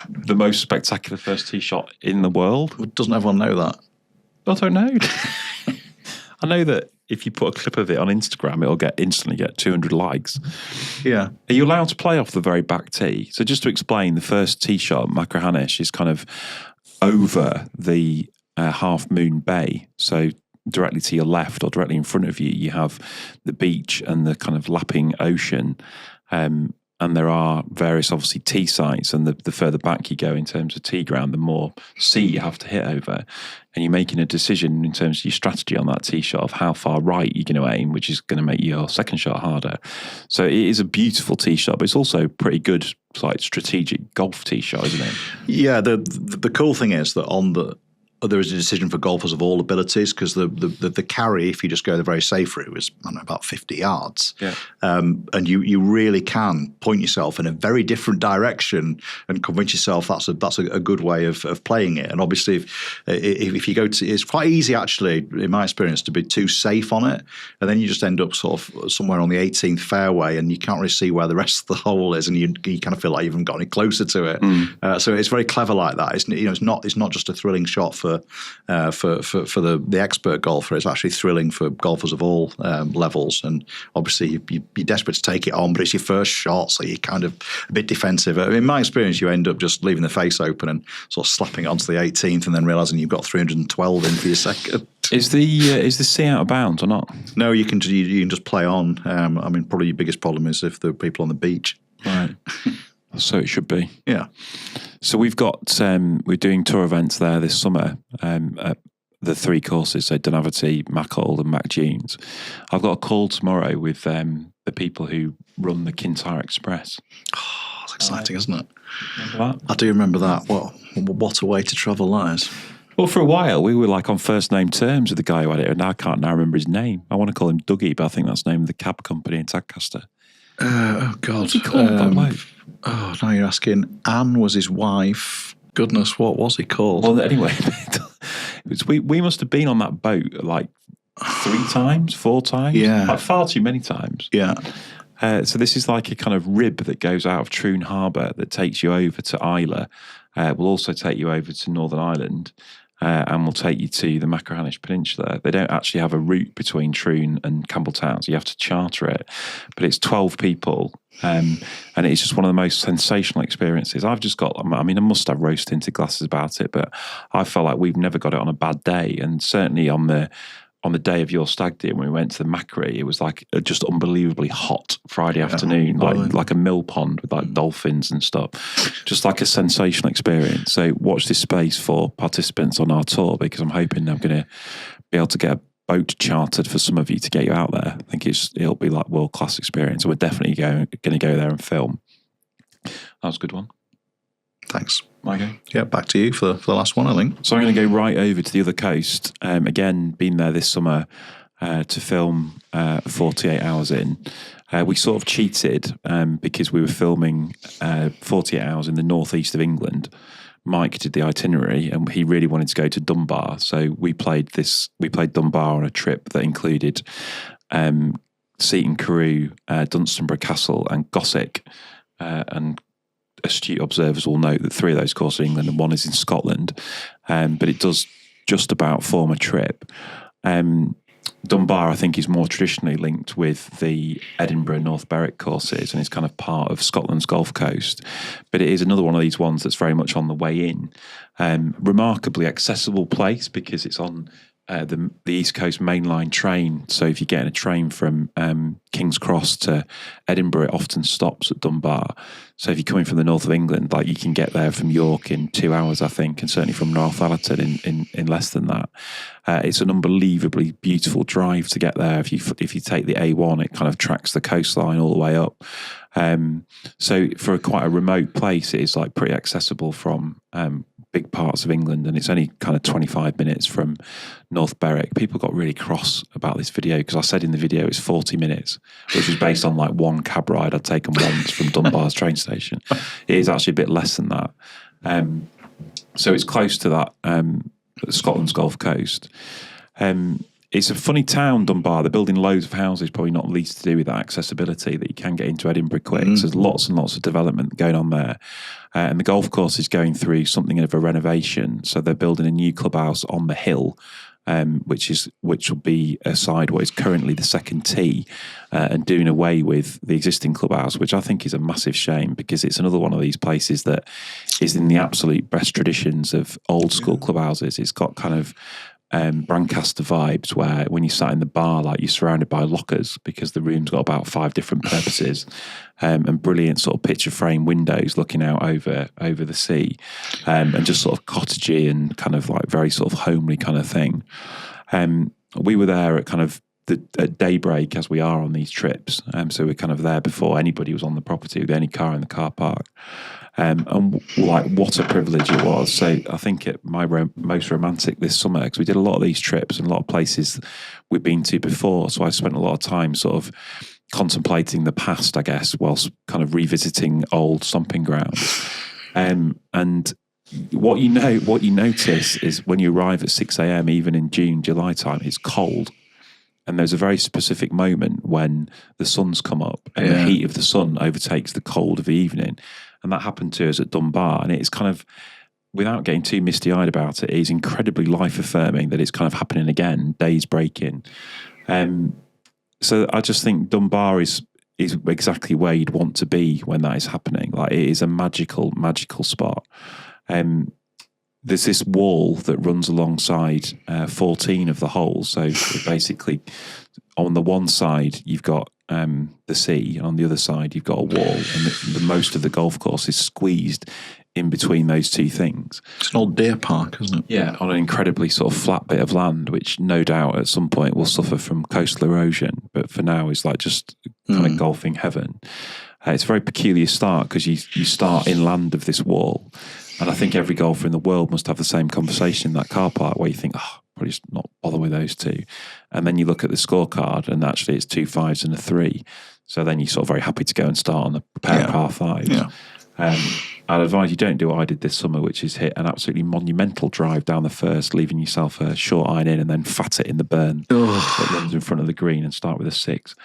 Speaker 1: the most spectacular first tee shot in the world.
Speaker 2: Doesn't everyone know that?
Speaker 1: I don't know. I know that if you put a clip of it on Instagram, it'll instantly get 200 likes.
Speaker 2: Yeah.
Speaker 1: Are you allowed to play off the very back tee? So just to explain, the first tee shot at Machrihanish is kind of over the Half Moon Bay. So directly to your left or directly in front of you, you have the beach and the kind of lapping ocean. And there are various, obviously, tee sites, and the further back you go in terms of tee ground, the more sea you have to hit over. And you're making a decision in terms of your strategy on that tee shot of how far right you're going to aim, which is going to make your second shot harder. So it is a beautiful tee shot, but it's also pretty good, like strategic golf tee shot, isn't it?
Speaker 2: Yeah, the cool thing is that there is a decision for golfers of all abilities because the carry, if you just go the very safe route, is about 50 yards. Yeah. And you really can point yourself in a very different direction and convince yourself that's a good way of playing it. And obviously, if you go to, it's quite easy actually, in my experience, to be too safe on it, and then you just end up sort of somewhere on the 18th fairway, and you can't really see where the rest of the hole is, and you kind of feel like you haven't got any closer to it. So it's very clever like that. It's not just a thrilling shot for the expert golfer. It's actually thrilling for golfers of all levels, and obviously you're desperate to take it on, but it's your first shot, so you're kind of a bit defensive. In my experience, you end up just leaving the face open and sort of slapping onto the 18th, and then realising you've got 312 in for your second.
Speaker 1: Is the sea out of bounds or not?
Speaker 2: No, you can just play on. Probably your biggest problem is if there are people on the beach.
Speaker 1: Right. So it should be.
Speaker 2: Yeah.
Speaker 1: So we've got, we're doing tour events there this summer at the three courses, so Dunavity, Mackhold and Macdunes. I've got a call tomorrow with the people who run the Kintyre Express.
Speaker 2: Oh, that's exciting, isn't it?
Speaker 1: Remember that?
Speaker 2: I do remember that. What a way to travel that is.
Speaker 1: Well, for a while, we were like on first name terms with the guy who had it, and I can't now remember his name. I want to call him Dougie, but I think that's the name of the cab company in Tadcaster.
Speaker 2: Oh, God.
Speaker 1: What's he called, that bloke?
Speaker 2: Oh, now you're asking. Anne was his wife. Goodness, what was he called?
Speaker 1: Well, anyway, we must have been on that boat like 3 times, 4 times.
Speaker 2: Yeah.
Speaker 1: Like far too many times.
Speaker 2: Yeah.
Speaker 1: So this is like a kind of rib that goes out of Troon Harbour that takes you over to Islay. Will also take you over to Northern Ireland. And will take you to the Machrihanish Peninsula. They don't actually have a route between Troon and Campbelltown, so you have to charter it. But it's 12 people, and it's just one of the most sensational experiences. I've just got, I mean, I must have rose-tinted glasses about it, but I felt like we've never got it on a bad day. And certainly on the day of your stag do, when we went to the Machrih, it was like just unbelievably hot Friday afternoon, like a mill pond with like dolphins and stuff. Just like a sensational experience. So watch this space for participants on our tour, because I'm hoping I'm going to be able to get a boat chartered for some of you to get you out there. I think it'll be like world-class experience. And we're definitely going to go there and film. That was a good one.
Speaker 2: Thanks.
Speaker 1: Okay.
Speaker 2: Yeah, back to you for the last one, I think.
Speaker 1: So I'm going to go right over to the other coast. Again, been there this summer to film 48 hours in. We sort of cheated because we were filming 48 hours in the northeast of England. Mike did the itinerary, and he really wanted to go to Dunbar. So we played Dunbar on a trip that included Seaton Carew, Dunstanburgh Castle, and Gossick, and astute observers will note that 3 of those courses are in England and 1 is in Scotland, but it does just about form a trip. Dunbar, I think, is more traditionally linked with the Edinburgh North Berwick courses, and it's kind of part of Scotland's Gulf Coast. But it is another one of these ones that's very much on the way in. Remarkably accessible place because it's on the East Coast mainline train. So if you're getting a train from King's Cross to Edinburgh, it often stops at Dunbar. So if you're coming from the north of England, like you can get there from York in 2 hours, I think, and certainly from Northallerton in less than that. It's an unbelievably beautiful drive to get there. If you take the A1, it kind of tracks the coastline all the way up. So for quite a remote place, it is like pretty accessible from big parts of England, and it's only kind of 25 minutes from North Berwick. People got really cross about this video because I said in the video it's 40 minutes, which was based on like one cab ride I'd taken once from Dunbar's train station. It is actually a bit less than that. So it's close to that Scotland's Gulf Coast. It's a funny town, Dunbar. They're building loads of houses, probably not least to do with that accessibility that you can get into Edinburgh quick. So there's lots and lots of development going on there. And the golf course is going through something of a renovation. So they're building a new clubhouse on the hill, which will be aside what is currently the second tee, and doing away with the existing clubhouse, which I think is a massive shame because it's another one of these places that is in the absolute best traditions of old school clubhouses. It's got kind of Brancaster vibes where when you sat in the bar, like you're surrounded by lockers because the room's got about 5 different purposes, and brilliant sort of picture frame windows looking out over the sea, and just sort of cottagey and kind of like very sort of homely kind of thing. We were there at kind of at daybreak, as we are on these trips, so we're kind of there before anybody was on the property with any car in the car park. And like what a privilege it was. So I think at my most romantic this summer, because we did a lot of these trips and a lot of places we've been to before. So I spent a lot of time sort of contemplating the past, I guess, whilst kind of revisiting old stomping grounds. And what you notice is when you arrive at 6 a.m, even in June, July time, it's cold. And there's a very specific moment when the sun's come up and the heat of the sun overtakes the cold of the evening. And that happened to us at Dunbar. And it's kind of, without getting too misty-eyed about it, is incredibly life-affirming that it's kind of happening again, days breaking. So I just think Dunbar is exactly where you'd want to be when that is happening. Like, it is a magical, magical spot. There's this wall that runs alongside 14 of the holes. So basically, on the one side, you've got the sea, and on the other side, you've got a wall. And the most of the golf course is squeezed in between those two things.
Speaker 2: It's an old deer park, isn't it?
Speaker 1: Yeah, on an incredibly sort of flat bit of land, which no doubt at some point will suffer from coastal erosion, but for now is like just kind of golfing heaven. It's a very peculiar start because you start inland of this wall. And I think every golfer in the world must have the same conversation in that car park where you think, probably just not bother with those two. And then you look at the scorecard and actually it's 2 5s and a 3. So then you're sort of very happy to go and start on a pair of par 5s. Yeah. I'd advise you don't do what I did this summer, which is hit an absolutely monumental drive down the first, leaving yourself a short iron in and then fat it in the burn that runs in front of the green and start with a 6.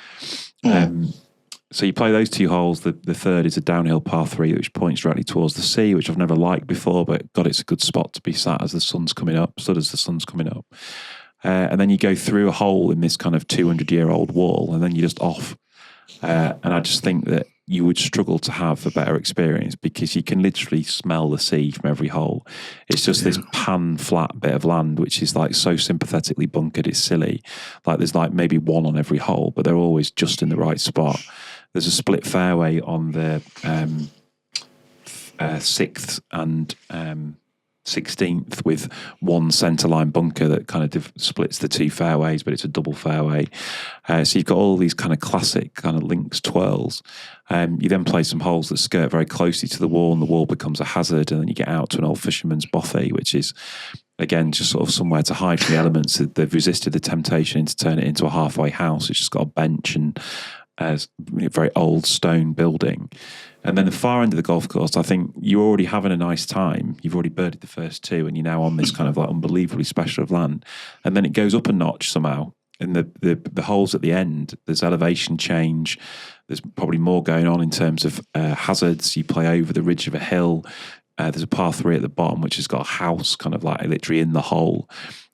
Speaker 1: So you play those 2 holes. The third is a downhill par 3, which points directly towards the sea, which I've never liked before, but God, it's a good spot to be sat as the sun's coming up, and then you go through a hole in this kind of 200-year-old wall, and then you're just off. And I just think that you would struggle to have a better experience because you can literally smell the sea from every hole. It's just this pan-flat bit of land, which is like so sympathetically bunkered, it's silly. Like there's like maybe 1 on every hole, but they're always just in the right spot. There's a split fairway on the 6th and 16th with 1 centerline bunker that kind of splits the 2 fairways, but it's a double fairway. So you've got all these kind of classic kind of links twirls. You then play some holes that skirt very closely to the wall, and the wall becomes a hazard, and then you get out to an old fisherman's bothy, which is, again, just sort of somewhere to hide from the elements. They've resisted the temptation to turn it into a halfway house. It's just got a bench and a very old stone building. And then the far end of the golf course, I think you're already having a nice time. You've already birdied the first 2, and you're now on this kind of like unbelievably special of land. And then it goes up a notch somehow. In the holes at the end, there's elevation change. There's probably more going on in terms of hazards. You play over the ridge of a hill. There's a par 3 at the bottom, which has got a house kind of like literally in the hole.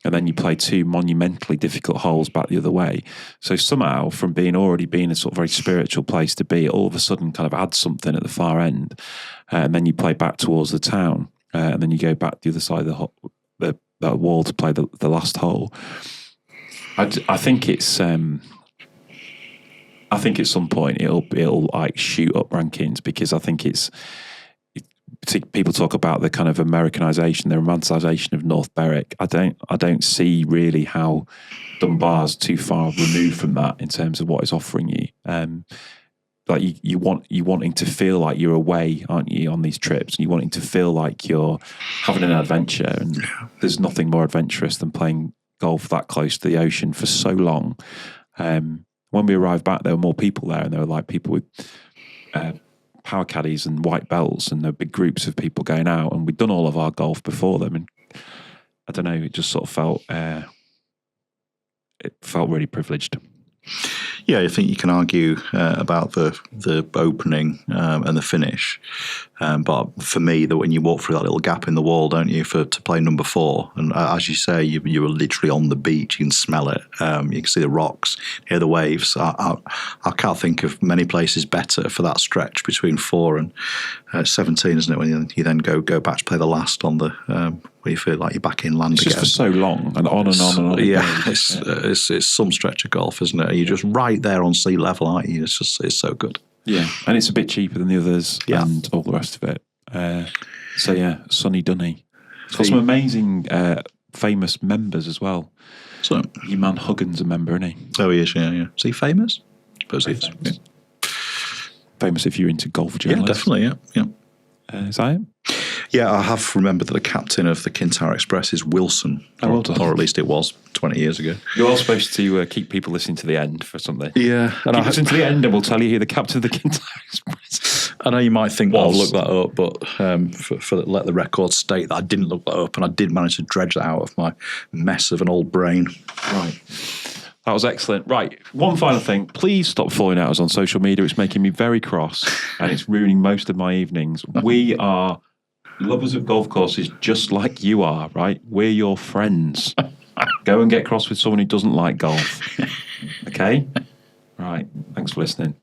Speaker 1: And then you play 2 monumentally difficult holes back the other way. So somehow, from already being a sort of very spiritual place to be, all of a sudden kind of adds something at the far end. And then you play back towards the town. And then you go back the other side of that wall to play the last hole. I think it's... I think at some point it'll like shoot up rankings, because I think people talk about the kind of Americanization, the romanticization of North Berwick. I don't see really how Dunbar's too far removed from that in terms of what it's offering you. Like you wanting to feel like you're away, aren't you, on these trips? You wanting to feel like you're having an adventure, and there's nothing more adventurous than playing golf that close to the ocean for so long. When we arrived back, there were more people there, and there were like people with power caddies and white belts, and there were big groups of people going out, and we'd done all of our golf before them, and I don't know, it just sort of felt really privileged.
Speaker 2: Yeah, I think you can argue about the opening and the finish, but for me, that when you walk through that little gap in the wall, don't you, to play number 4, and as you say, you were literally on the beach. You can smell it. You can see the rocks, hear the waves. I can't think of many places better for that stretch between 4 and 17, isn't it? When you then go back to play the last on the where you feel like you're back in land again.
Speaker 1: Just for so long, and on and on and on.
Speaker 2: Yeah, it's some stretch of golf, isn't it? You're just right there on sea level, aren't you? It's so good.
Speaker 1: Yeah, and it's a bit cheaper than the others, and all the rest of it. So yeah, Sonny Dunny. It's got some amazing famous members as well. So your man Huggins a member, isn't he?
Speaker 2: Oh, he is. Yeah. Is he famous? I suppose he is.
Speaker 1: Yeah. Famous if you're into golf journalism.
Speaker 2: Yeah, definitely. Yeah.
Speaker 1: Is that it?
Speaker 2: Yeah, I have remembered that the captain of the Kintyre Express is Wilson, or at least it was 20 years ago.
Speaker 1: You're all supposed to keep people listening to the end for something.
Speaker 2: Yeah.
Speaker 1: Keep listening to the end and we'll tell you who the captain of the Kintyre Express.
Speaker 2: I know you might think I'll look that up, but let the record state that I didn't look that up, and I did manage to dredge that out of my mess of an old brain.
Speaker 1: Right. That was excellent. Right, one final thing. Please stop following us on social media. It's making me very cross, and it's ruining most of my evenings. We are lovers of golf courses just like you are, right? We're your friends. Go and get cross with someone who doesn't like golf. Okay? Right. Thanks for listening.